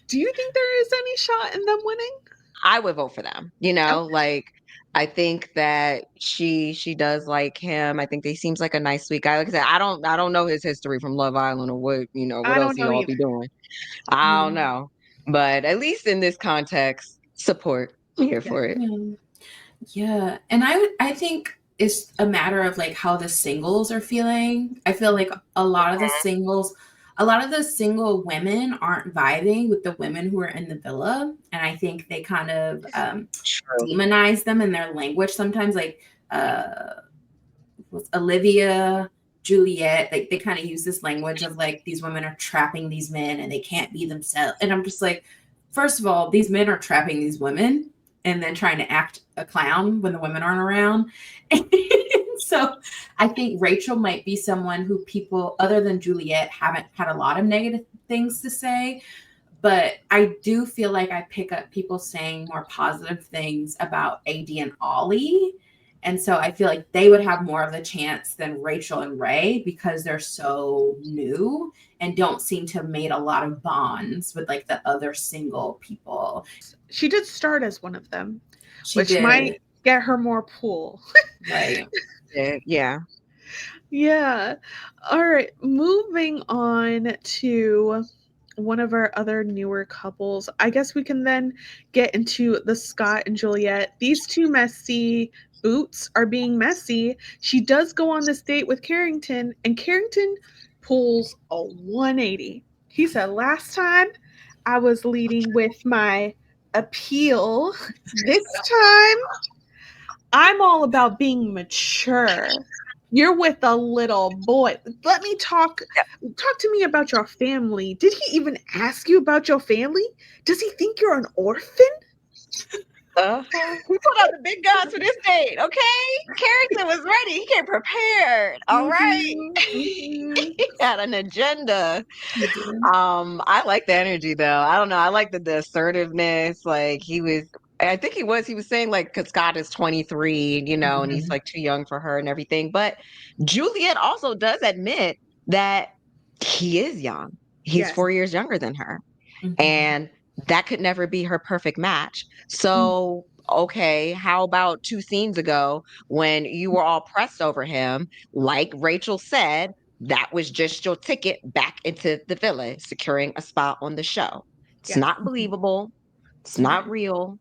do you think there is any shot in them winning? I would vote for them. You know, like I think that she does like him. I think he seems like a nice sweet guy. Like I said, I don't know his history from Love Island or what, you know, what I else don't he know all either. be doing. I don't know. But at least in this context, support. I'm here for it. Yeah. Yeah. And I think it's a matter of like how the singles are feeling. I feel like a lot of the single women aren't vibing with the women who are in the villa. And I think they kind of True. demonize them in their language sometimes, like with Olivia, Juliet, like they kind of use this language of like these women are trapping these men and they can't be themselves. And I'm just like, first of all, these men are trapping these women and then trying to act a clown when the women aren't around. So I think Rachel might be someone who people other than Juliet haven't had a lot of negative things to say. But I do feel like I pick up people saying more positive things about AD and Ollie. And so I feel like they would have more of a chance than Rachel and Ray because they're so new and don't seem to have made a lot of bonds with like the other single people. She did start as one of them, She which did. might get her more pull. Right. Yeah. Yeah. All right. Moving on to one of our other newer couples. I guess we can then get into the Scott and Juliet. These two messy boots are being messy. She does go on this date with Carrington, and Carrington pulls a 180. He said, "Last time I was leading with my appeal. This time I'm all about being mature. You're with a little boy. Let me talk to me about your family. Did he even ask you about your family? Does he think you're an orphan?" We put out the big guns for this date, okay? Carrington was ready. He came prepared. All right. He had an agenda. He did. I like the energy though. I don't know. I like the assertiveness. Like I think he was saying like, cause Scott is 23, you know, and he's Mhm. like too young for her and everything. But Juliet also does admit that he is young. He's Yes. 4 years younger than her. Mhm. And that could never be her perfect match. So okay, how about 2 scenes ago when you were all pressed over him? Like Rachel said, that was just your ticket back into the villa, securing a spot on the show. It's Yes. not believable. It's not real.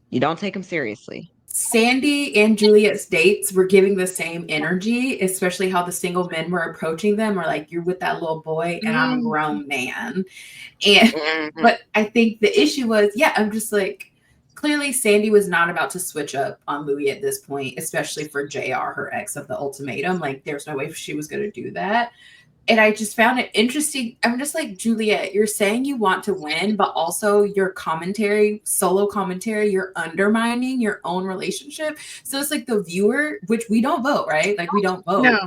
You don't take him seriously. Sandy and Juliet's dates were giving the same energy, especially how the single men were approaching them, or like, you're with that little boy and I'm a grown man. And but I think the issue was, I'm just like, clearly Sandy was not about to switch up on Louis at this point, especially for JR, her ex of the Ultimatum. Like, there's no way she was going to do that. And I just found it interesting. I'm just like, Juliet, you're saying you want to win, but also your commentary, solo commentary, you're undermining your own relationship. So it's like the viewer, which we don't vote, right? Like, we don't vote, No.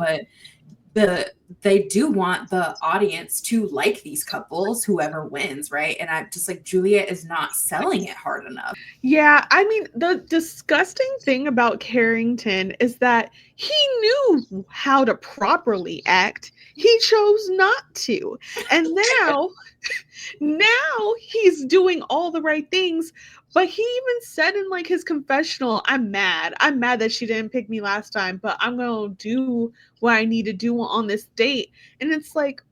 but they do want the audience to like these couples, whoever wins, right? And I'm just like, Juliet is not selling it hard enough. Yeah, I mean, the disgusting thing about Carrington is that he knew how to properly act. He chose not to. And now he's doing all the right things. But he even said in like his confessional, I'm mad. I'm mad that she didn't pick me last time, but I'm going to do what I need to do on this date. And it's like,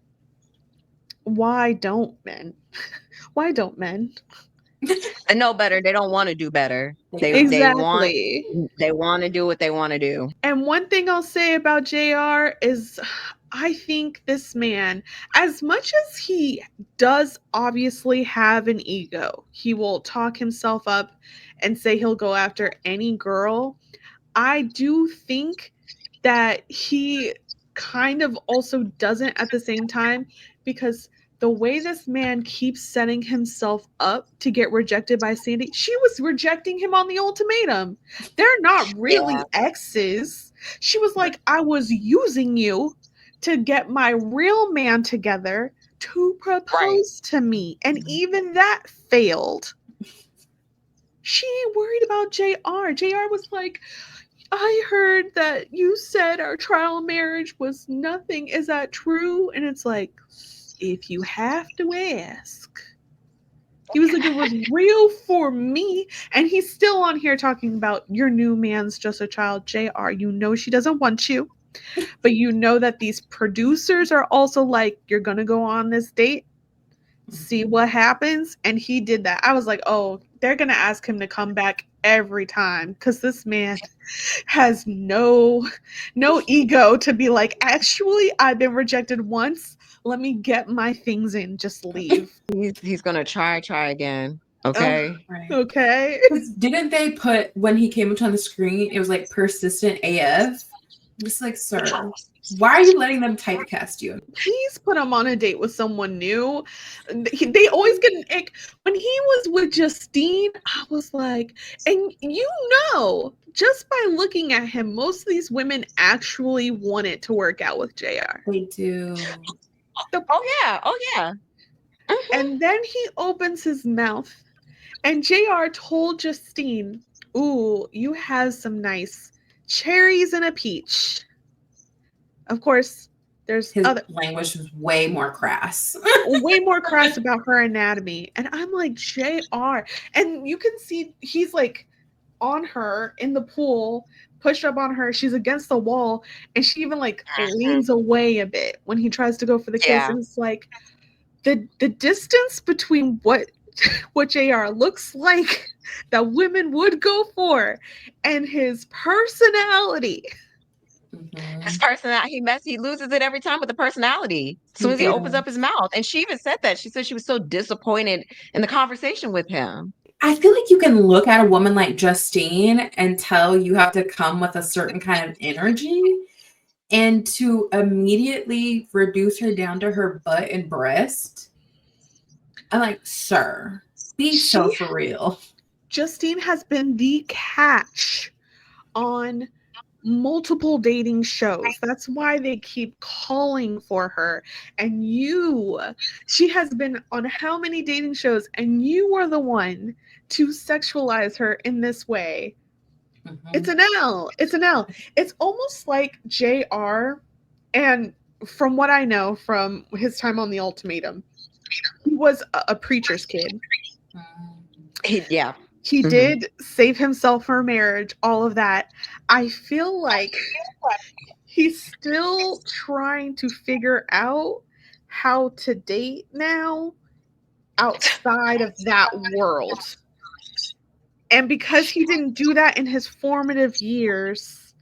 why don't men? Why don't men? They know better. They don't want to do better. They Exactly. they want to do what they want to do. And one thing I'll say about JR is I think this man, as much as he does obviously have an ego, he will talk himself up and say he'll go after any girl. I do think that he kind of also doesn't at the same time, because the way this man keeps setting himself up to get rejected by Sandy, she was rejecting him on the Ultimatum. They're not really exes. She was like, I was using you to get my real man together to propose to me. And even that failed. She ain't worried about JR. JR was like, I heard that you said our trial marriage was nothing. Is that true? And it's like, if you have to ask. He was like, it was real for me. And he's still on here talking about your new man's just a child. JR, you know she doesn't want you. But you know that these producers are also like, you're going to go on this date, see what happens. And he did that. I was like, oh, they're going to ask him to come back every time, because this man has no ego to be like, actually, I've been rejected once. Let me get my things in. Just leave. He's gonna try again. Okay. Right. Okay. Didn't they put, when he came on the screen, it was like persistent AF? Just like, sir, why are you letting them typecast you? Please put him on a date with someone new. They always get an ick. When he was with Justine, I was like, and just by looking at him, most of these women actually want it to work out with JR. They do. Oh yeah. And then he opens his mouth, and JR told Justine, ooh, you have some nice cherries and a peach. Of course, there's His other language was way more crass. way more crass about her anatomy. And I'm like, JR. And you can see he's like on her in the pool, pushed up on her. She's against the wall. And she even like leans away a bit when he tries to go for the kiss. Yeah. And it's like the distance between what JR looks like that women would go for and his personality. His personality, he loses it every time with the personality. As soon as he opens up his mouth. And she even said that. She said she was so disappointed in the conversation with him. I feel like you can look at a woman like Justine and tell you have to come with a certain kind of energy, and to immediately reduce her down to her butt and breast. I'm like, sir, be so for real. Justine has been the catch on multiple dating shows. That's why they keep calling for her. And she has been on how many dating shows, and you are the one to sexualize her in this way. It's an L. It's an L. It's almost like JR, and from what I know from his time on the Ultimatum, he was a preacher's kid. Yeah. He Mhm. did save himself for marriage, all of that. I feel like he's still trying to figure out how to date now outside of that world. And because he didn't do that in his formative years,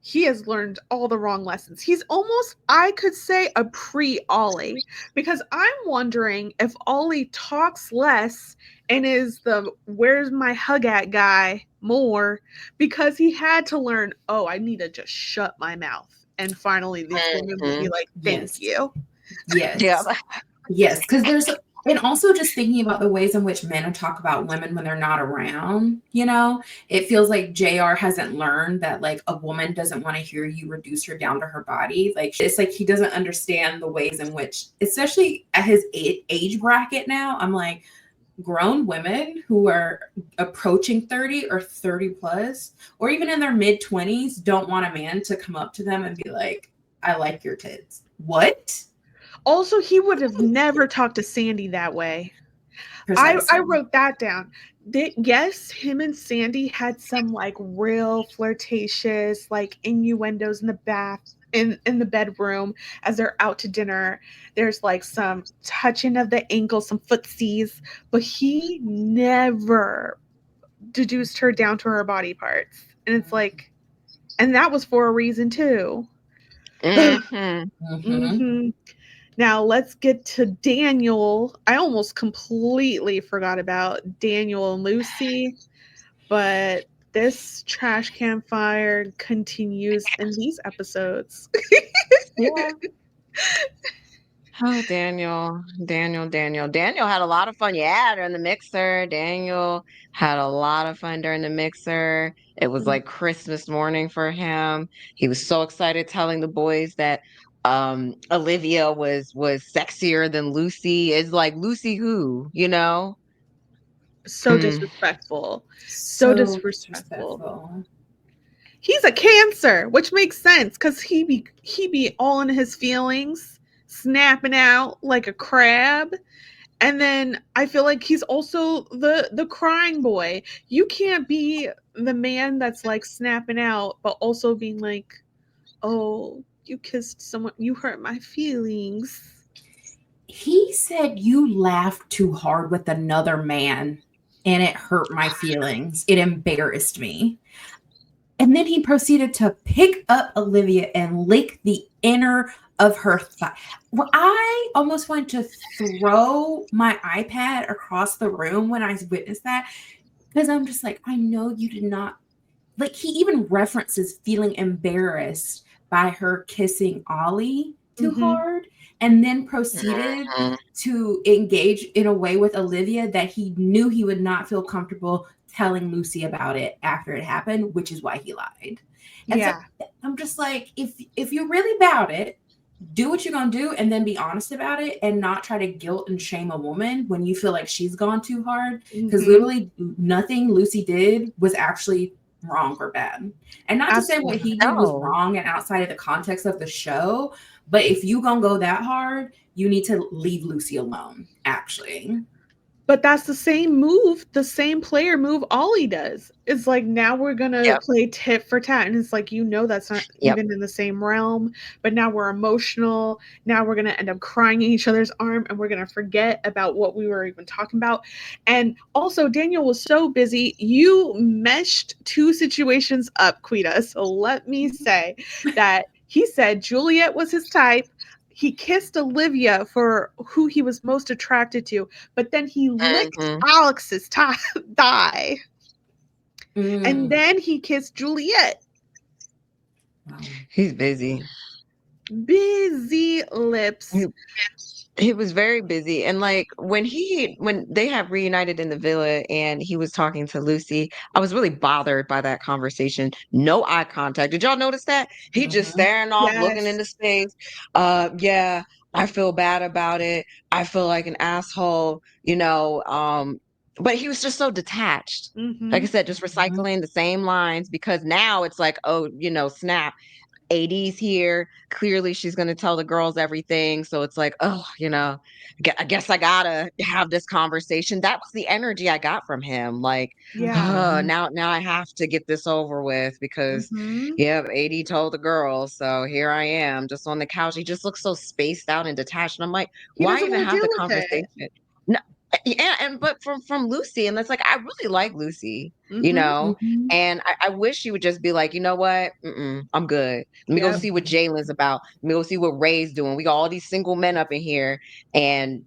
he has learned all the wrong lessons. He's almost, I could say, a pre Ollie, because I'm wondering if Ollie talks less and is the where's my hug at guy more because he had to learn, oh, I need to just shut my mouth. And finally, these women will be Mhm. like, thank Yes. you. Yeah. Yes. Yes. Because there's, and also just thinking about the ways in which men talk about women when they're not around, it feels like JR hasn't learned that like a woman doesn't want to hear you reduce her down to her body. Like it's like he doesn't understand the ways in which, especially at his age bracket now, I'm like, grown women who are approaching 30 or 30 plus, or even in their mid 20s, don't want a man to come up to them and be like, I like your tits. What? Also, he would have never talked to Sandy that way. I Precisely. wrote that down. Yes, him and Sandy had some like real flirtatious like innuendos in the bath in the bedroom as they're out to dinner. There's like some touching of the ankle, some footsies, but he never deduced her down to her body parts. And it's like, and that was for a reason too. Mhm. Mm-hmm. hmm Now let's get to Daniel. I almost completely forgot about Daniel and Lucy, but this trash can fire continues in these episodes. Yeah. Oh, Daniel had a lot of fun. Yeah, during the mixer. Daniel had a lot of fun during the mixer. It was like Christmas morning for him. He was so excited telling the boys that Olivia was sexier than Lucy. It's like Lucy who, you know? So Hmm. disrespectful. So So disrespectful. disrespectful. He's a Cancer, which makes sense because he be all in his feelings, snapping out like a crab. And then I feel like he's also the crying boy. You can't be the man that's like snapping out, but also being like, "Oh, you kissed someone, you hurt my feelings." He said you laughed too hard with another man and it hurt my feelings. It embarrassed me. And then he proceeded to pick up Olivia and lick the inner of her thigh. Well, I almost wanted to throw my iPad across the room when I witnessed that because I'm just like, I know you did not. Like, he even references feeling embarrassed by her kissing Ollie too Mm-hmm. hard and then proceeded Mhm. to engage in a way with Olivia that he knew he would not feel comfortable telling Lucy about it after it happened, which is why he lied. And so Yeah. I'm just like, if you're really about it, do what you're gonna do and then be honest about it and not try to guilt and shame a woman when you feel like she's gone too hard. Because Mm-hmm. literally nothing Lucy did was actually wrong or bad. And not to say what Absolutely. he did was No. wrong and outside of the context of the show, but if you gonna go that hard, you need to leave Lucy alone, actually. But that's the same move, the same player move Ollie does. It's like now we're gonna Yep. play tit for tat, and it's like that's not Yep. even in the same realm. But now we're emotional. Now we're gonna end up crying in each other's arm, and we're gonna forget about what we were even talking about. And also, Daniel was so busy. You meshed two situations up, Quita. So let me say that he said Juliet was his type. He kissed Olivia for who he was most attracted to, but then he licked Mhm. Alex's thigh, and Mm. then he kissed Juliet. Wow. He's busy. Busy lips. He was very busy. And like when they have reunited in the villa and he was talking to Lucy, I was really bothered by that conversation. No eye contact. Did y'all notice that? He just Mhm. staring off, looking Yes. into space. Yeah, I feel bad about it. I feel like an asshole, but he was just so detached. Like I Mm-hmm. said, just Mhm. recycling the same lines because now it's like, oh, snap. AD's here. Clearly, she's going to tell the girls everything. So it's like, oh, I guess I gotta have this conversation. That was the energy I got from him. Like, Yeah. now I have to get this over with because, Mhm. yeah, AD told the girls. So here I am, just on the couch. He just looks so spaced out and detached. And I'm like, He why doesn't even want to have deal the with it. conversation? No, yeah, but from Lucy, and it's like I really like Lucy, Mhm. Mhm. and I wish she would just be like, you know what, I'm good. Let me go Yep. see what Jalen's about. Let me go see what Ray's doing. We got all these single men up in here, and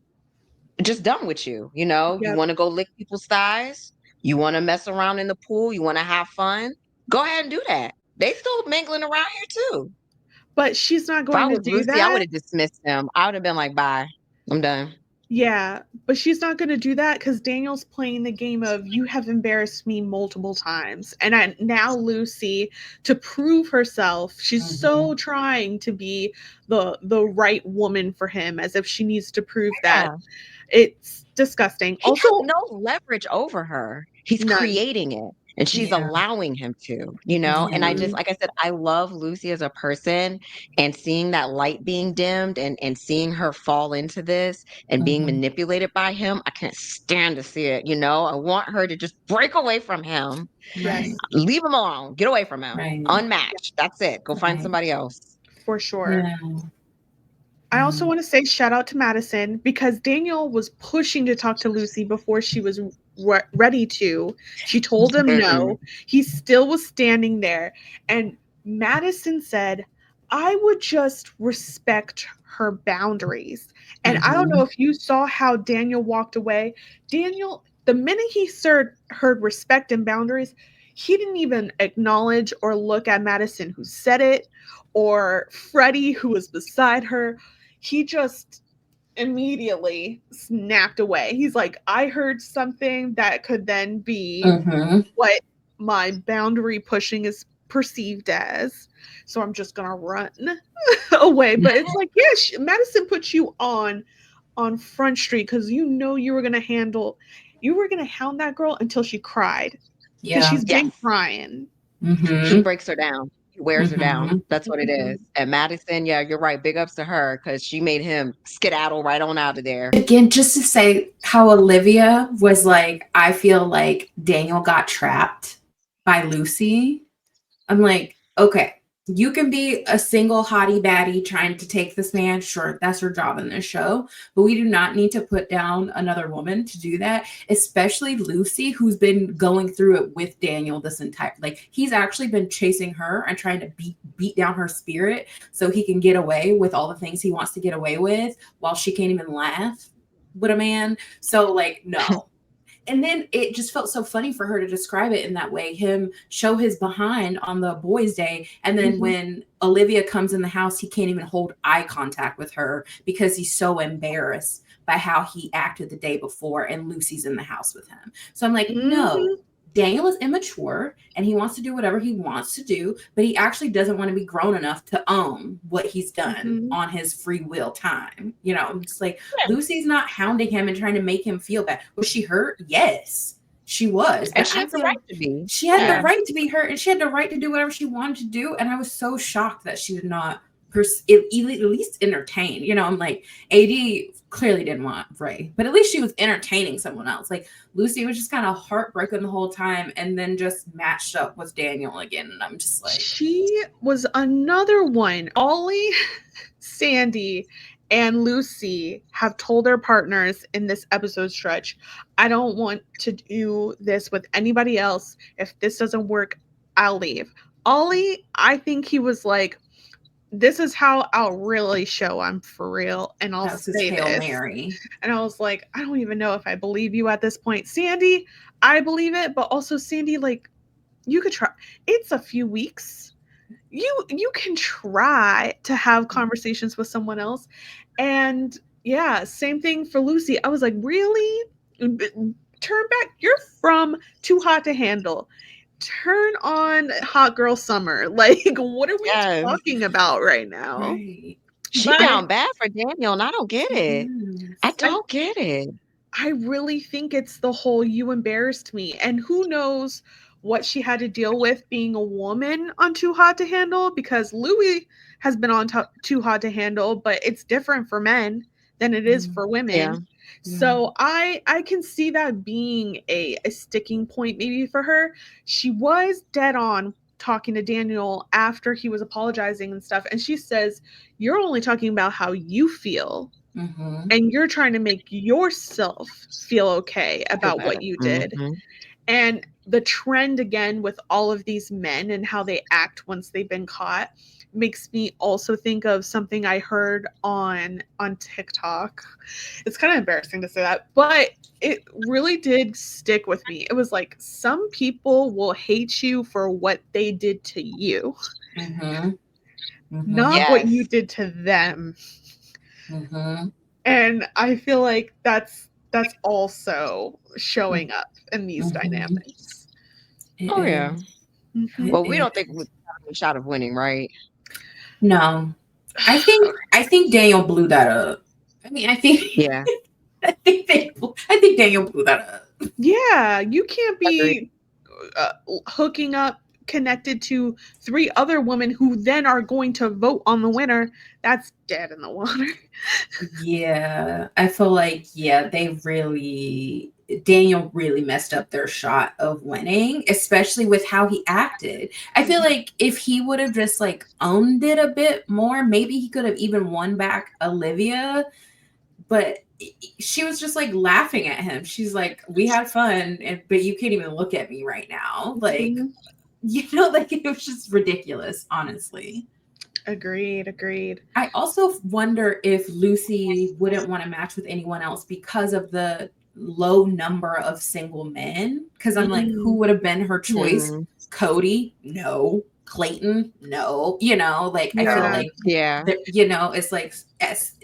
just done with you. You Yep. want to go lick people's thighs. You want to mess around in the pool. You want to have fun. Go ahead and do that. They still mingling around here too. But she's not If I going to was do Lucy, I would that. have dismissed him. I would have been like, bye, I'm done. Yeah, but she's not going to do that because Daniel's playing the game of you have embarrassed me multiple times. And now Lucy, to prove herself, she's so trying to be the right woman for him, as if she needs to prove that. Yeah. It's disgusting. He has Also, no leverage over her. He's none. creating it and she's Yeah. allowing him to, and I just, Mhm. like I said, I love Lucy as a person, and seeing that light being dimmed and seeing her fall into this and being Mhm. manipulated by him. I can't stand to see it. I want her to just break away from him, Right. Yes. leave him alone, get away from him, Right. unmatched. That's it. Go find Right. somebody else. For sure. Yeah. I also want to say shout out to Madison because Daniel was pushing to talk to Lucy before she was ready to. She told him Mm-mm. no. He still was standing there. And Madison said, I would just respect her boundaries. And I don't know Mhm. if you saw how Daniel walked away. Daniel, the minute he heard respect and boundaries, he didn't even acknowledge or look at Madison, who said it, or Freddie, who was beside her. He just immediately snapped away. He's like, I heard something that could then be Mhm. what my boundary pushing is perceived as. So I'm just gonna run away. But it's like, yeah, Madison put you on Front Street because you were gonna hound that girl until she cried because Yeah. she's been Yes. crying. He Mhm. breaks her down. He wears her down. Mhm. That's what it is. And Madison, yeah, you're right. Big ups to her because she made him skedaddle right on out of there. Again, just to say how Olivia was like, I feel like Daniel got trapped by Lucy. I'm like, okay, you can be a single hottie baddie trying to take this man. Sure, that's her job in this show. But we do not need to put down another woman to do that, especially Lucy, who's been going through it with Daniel this entire, like, he's actually been chasing her and trying to beat down her spirit so he can get away with all the things he wants to get away with while she can't even laugh with a man. So, like, no. And then it just felt so funny for her to describe it in that way, him show his behind on the boys' day. And then when Olivia comes in the house, he can't even hold eye contact with her because he's so embarrassed by how he acted the day before. And Lucy's in the house with him. So I'm like, no, Mhm. Daniel is immature and he wants to do whatever he wants to do, but he actually doesn't want to be grown enough to own what he's done Mhm. on his free will time. I'm just like, Lucy's not hounding him and trying to make him feel bad. Was she hurt? Yes, she was. And But she I has the feel right to be. she had the Yeah. right to be hurt and she had the right to do whatever she wanted to do. And I was so shocked that she did not at least entertain. I'm like, AD clearly didn't want Ray, but at least she was entertaining someone else. Like Lucy was just kind of heartbroken the whole time and then just matched up with Daniel again. And I'm just like, She was another one. Ollie, Sandy, and Lucy have told their partners in this episode stretch, I don't want to do this with anybody else. If this doesn't work, I'll leave. Ollie, I think he was like, this is how I'll really show I'm for real, and I'll that was his say Hail this. Mary. And I was like, I don't even know if I believe you at this point. Sandy, I believe it, but also Sandy, like, you could try. It's a few weeks. You can try to have conversations with someone else. And yeah, same thing for Lucy. I was like, really? Turn back. You're from Too Hot to Handle. Turn on Hot Girl Summer. Like, what are we Yes. talking about right now? Right. She But down bad for Daniel, and I don't get it. I Yes. don't get it. I really think it's the whole you embarrassed me. And who knows what she had to deal with being a woman on Too Hot to Handle, because Louis has been on Too Hot to Handle, but it's different for men than it is for women. Yeah. So I can see that being a sticking point maybe for her. She was dead on talking to Daniel after he was apologizing and stuff, and she says, you're only talking about how you feel, and you're trying to make yourself feel okay about what you did. And the trend again with all of these men and how they act once they've been caught makes me also think of something I heard on TikTok. It's kind of embarrassing to say that, but it really did stick with me. It was like, some people will hate you for what they did to you, not what you did to them. And I feel like that's also showing up in these dynamics. Yeah. Well, we don't think we have a shot of winning, right? No. I think Daniel blew that up. I mean, I think I think Daniel blew that up. Yeah, you can't be hooking up connected to 3 other women who then are going to vote on the winner. That's dead in the water. Yeah, I feel like Daniel really messed up their shot of winning, especially with how he acted. I feel like if he would have just like owned it a bit more, maybe he could have even won back Olivia. But she was just like laughing at him. She's like, we had fun, but you can't even look at me right now. Like, like it was just ridiculous, honestly. Agreed. I also wonder if Lucy wouldn't want to match with anyone else because of the low number of single men. Because I'm like, who would have been her choice? Cody? No. Clayton? No. I feel like, it's like,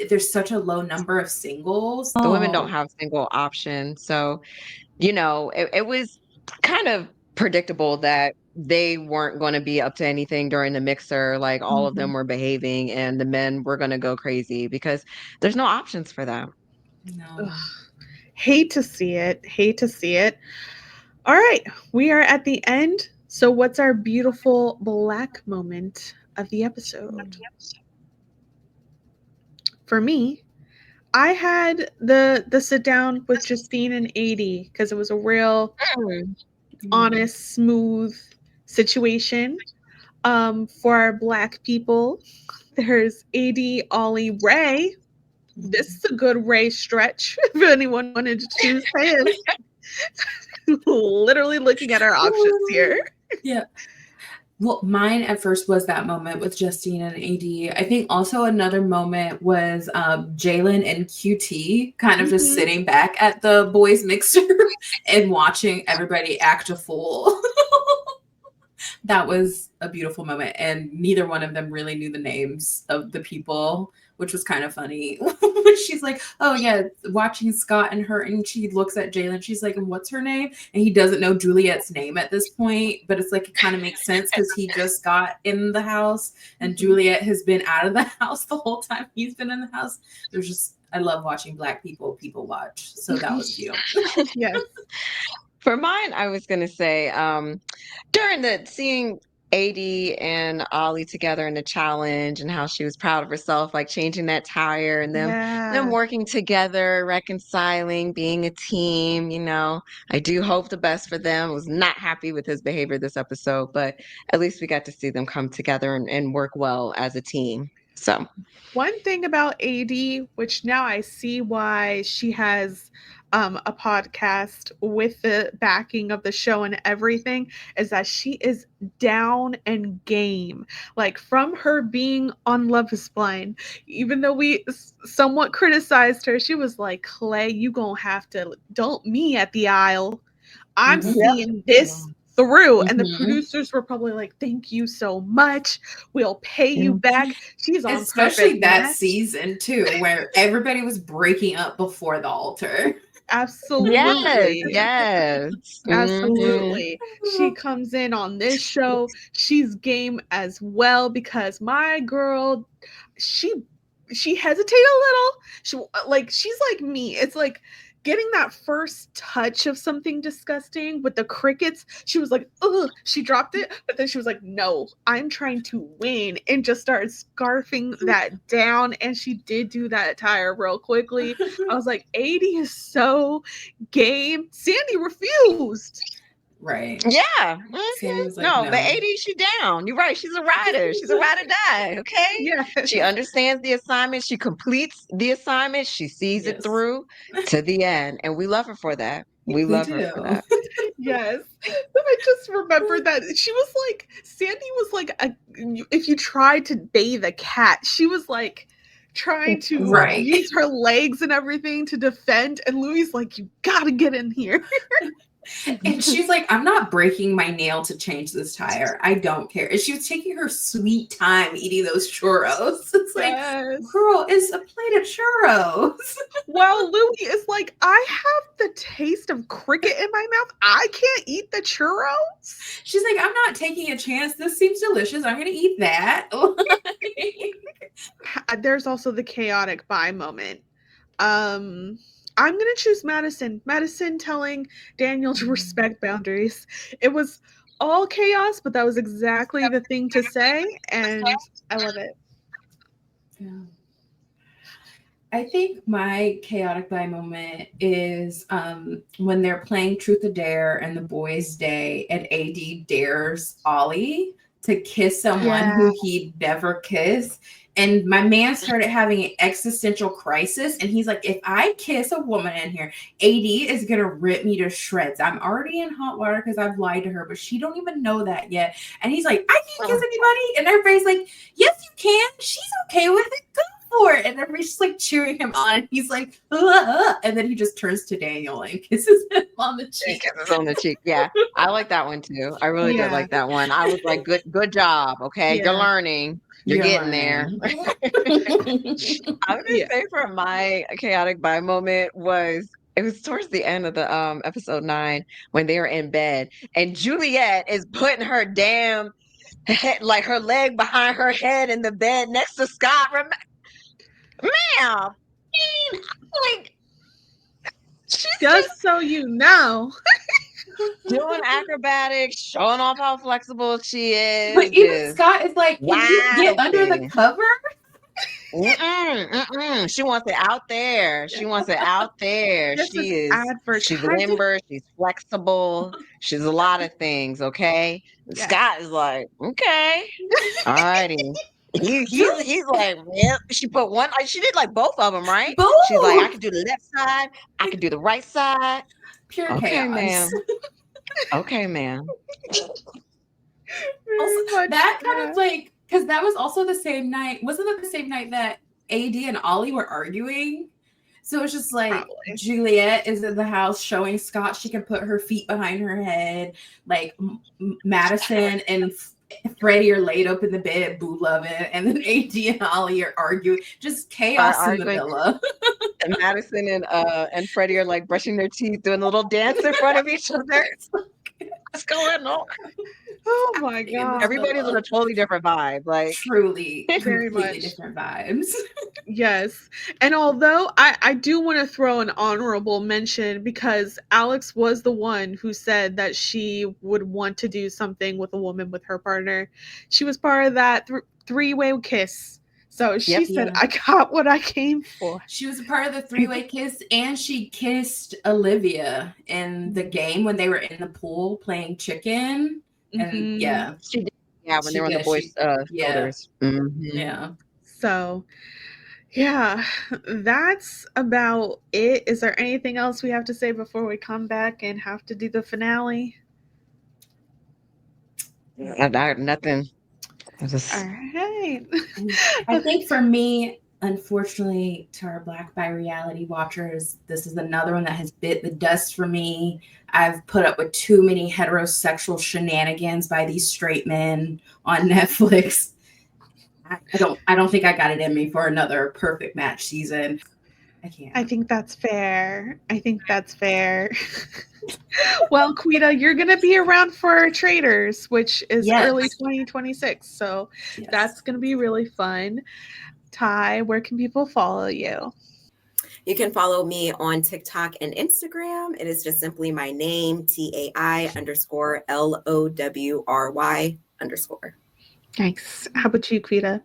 there's such a low number of singles. The women don't have single options. So, it was kind of predictable that they weren't going to be up to anything during the mixer. Like all of them were behaving and the men were going to go crazy because there's no options for them. No. Ugh. Hate to see it. All right, we are at the end. So what's our beautiful black moment of the episode? For me, I had the sit down with Justine and AD because it was a real honest, smooth situation. For our black people, there's AD, Ollie, Ray. This is a good Ray stretch if anyone wanted to choose him. Literally looking at our options here. Yeah. Well, mine at first was that moment with Justine and AD. I think also another moment was Jalen and QT kind of just sitting back at the boys mixer and watching everybody act a fool. That was a beautiful moment. And neither one of them really knew the names of the people, which was kind of funny. She's like, oh yeah, watching Scott and her, and she looks at Jalen. She's like, and what's her name? And he doesn't know Juliet's name at this point, but it's like, it kind of makes sense because he just got in the house and Juliet has been out of the house the whole time he's been in the house. There's just, I love watching black people watch. So that was cute. Yes. For mine, I was going to say, during seeing AD and Ollie together in the challenge and how she was proud of herself, like changing that tire and them working together, reconciling, being a team, I do hope the best for them. I was not happy with his behavior this episode, but at least we got to see them come together and work well as a team. So one thing about AD, which now I see why she has a podcast with the backing of the show and everything, is that she is down and game. Like from her being on Love is Blind, even though we somewhat criticized her, she was like, Clay, you gonna have to dump me at the aisle. I'm seeing this through. And the producers were probably like, thank you so much. We'll pay you back. She's on especially perfect that match. Season too, where everybody was breaking up before the altar. Absolutely. Yes. Absolutely. She comes in on this show. She's game as well because my girl, she hesitated a little. She's like me. It's like getting that first touch of something disgusting with the crickets, she was like, ugh, she dropped it, but then she was like, no, I'm trying to win, and just started scarfing that down, and she did do that attire real quickly. I was like, 80 is so game. Sandy refused. Right. Yeah. Sandy was like, No, no. but 80, she down. You're right. She's a rider. She's a ride or die. Okay. Yeah. She understands the assignment. She completes the assignment. She sees it Yes. through to the end. And we love her for that. We love her for that. Yes. I just remember that she was like, Sandy was like, if you tried to bathe a cat, she was like trying to Right. use her legs and everything to defend. And Louis like, you gotta get in here. And she's like, I'm not breaking my nail to change this tire. I don't care. And she was taking her sweet time eating those churros. It's like, girl, it's a plate of churros. Well, Louis is like, I have the taste of cricket in my mouth. I can't eat the churros. She's like, I'm not taking a chance. This seems delicious. I'm going to eat that. There's also the chaotic buy moment. I'm going to choose Madison. Madison telling Daniel to respect boundaries. It was all chaos, but that was exactly the thing to say, and I love it. Yeah. I think my chaotic buy moment is when they're playing Truth or Dare and the boys' day, and AD dares Ollie to kiss someone who he'd never kiss. And my man started having an existential crisis. And he's like, if I kiss a woman in here, AD is going to rip me to shreds. I'm already in hot water because I've lied to her, but she don't even know that yet. And he's like, I can't kiss anybody. And everybody's like, yes, you can. She's okay with it. Go for it. And everybody's just like cheering him on. And he's like, and then he just turns to Daniel and kisses him on the cheek. Kisses on the cheek. Yeah. I like that one too. I really did like that one. I was like, good job. Okay. You're learning. You're getting there. I was gonna say for my chaotic buy moment it was towards the end of the episode 9 when they were in bed and Juliet is putting her damn head, like her leg behind her head in the bed next to Scott. Ma'am, like she's just so you know. Doing acrobatics, showing off how flexible she is. But even Scott is like, can you get under the cover? She wants it out there. She wants it out there. She's limber. She's flexible. She's a lot of things. Okay. Yeah. Scott is like, okay, all righty. He's like, yeah. She put one. She did like both of them, right? Both. She's like, I can do the left side. I can do the right side. Pure chaos. Ma'am. Okay, ma'am. Also, that kind of like, because that was also the same night. Wasn't it the same night that AD and Ollie were arguing? So it's just like Juliet is in the house showing Scott she can put her feet behind her head. Like Madison and Freddie are laid up in the bed, boo loving, and then AD and Ollie are arguing. Just chaos in the villa. And Madison and Freddie are like brushing their teeth, doing a little dance in front of each other. What's going on? Oh my god! Everybody's on a totally different vibe. Like truly, completely different vibes. Yes, and although I do want to throw an honorable mention because Alex was the one who said that she would want to do something with a woman with her partner. She was part of that three-way kiss. So she said, I got what I came for. She was a part of the three-way kiss, and she kissed Olivia in the game when they were in the pool playing chicken. And she did. Yeah, when they were on the boys' shoulders. Yeah. So, yeah, that's about it. Is there anything else we have to say before we come back and have to do the finale? Nothing. All right. I think for me, unfortunately, to our Black by Reality watchers, this is another one that has bit the dust for me. I've put up with too many heterosexual shenanigans by these straight men on Netflix. I don't think I got it in me for another Perfect Match season. I can't. I think that's fair. Well, Quita, you're going to be around for Traders, which is early 2026. So that's going to be really fun. Ty, where can people follow you? You can follow me on TikTok and Instagram. It is just simply my name, TAI_LOWRY_. Nice. How about you, Quita?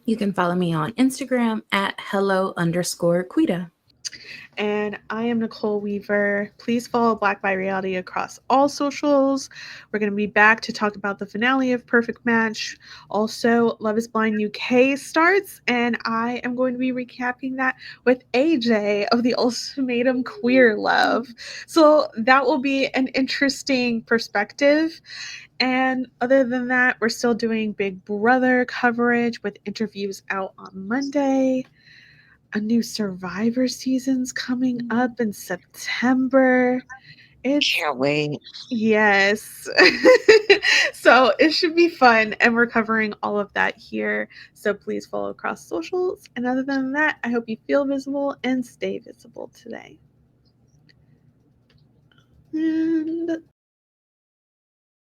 You can follow me on Instagram at hello_Quita. And I am Nicole Weaver. Please follow Black by Reality across all socials. We're going to be back to talk about the finale of Perfect Match. Also, Love is Blind UK starts, and I am going to be recapping that with AJ of the Ultimatum Queer Love. So that will be an interesting perspective. And other than that, we're still doing Big Brother coverage with interviews out on Monday. A new Survivor season's coming up in September. Can't wait. Yes. So it should be fun, and we're covering all of that here. So please follow across socials. And other than that, I hope you feel visible and stay visible today. And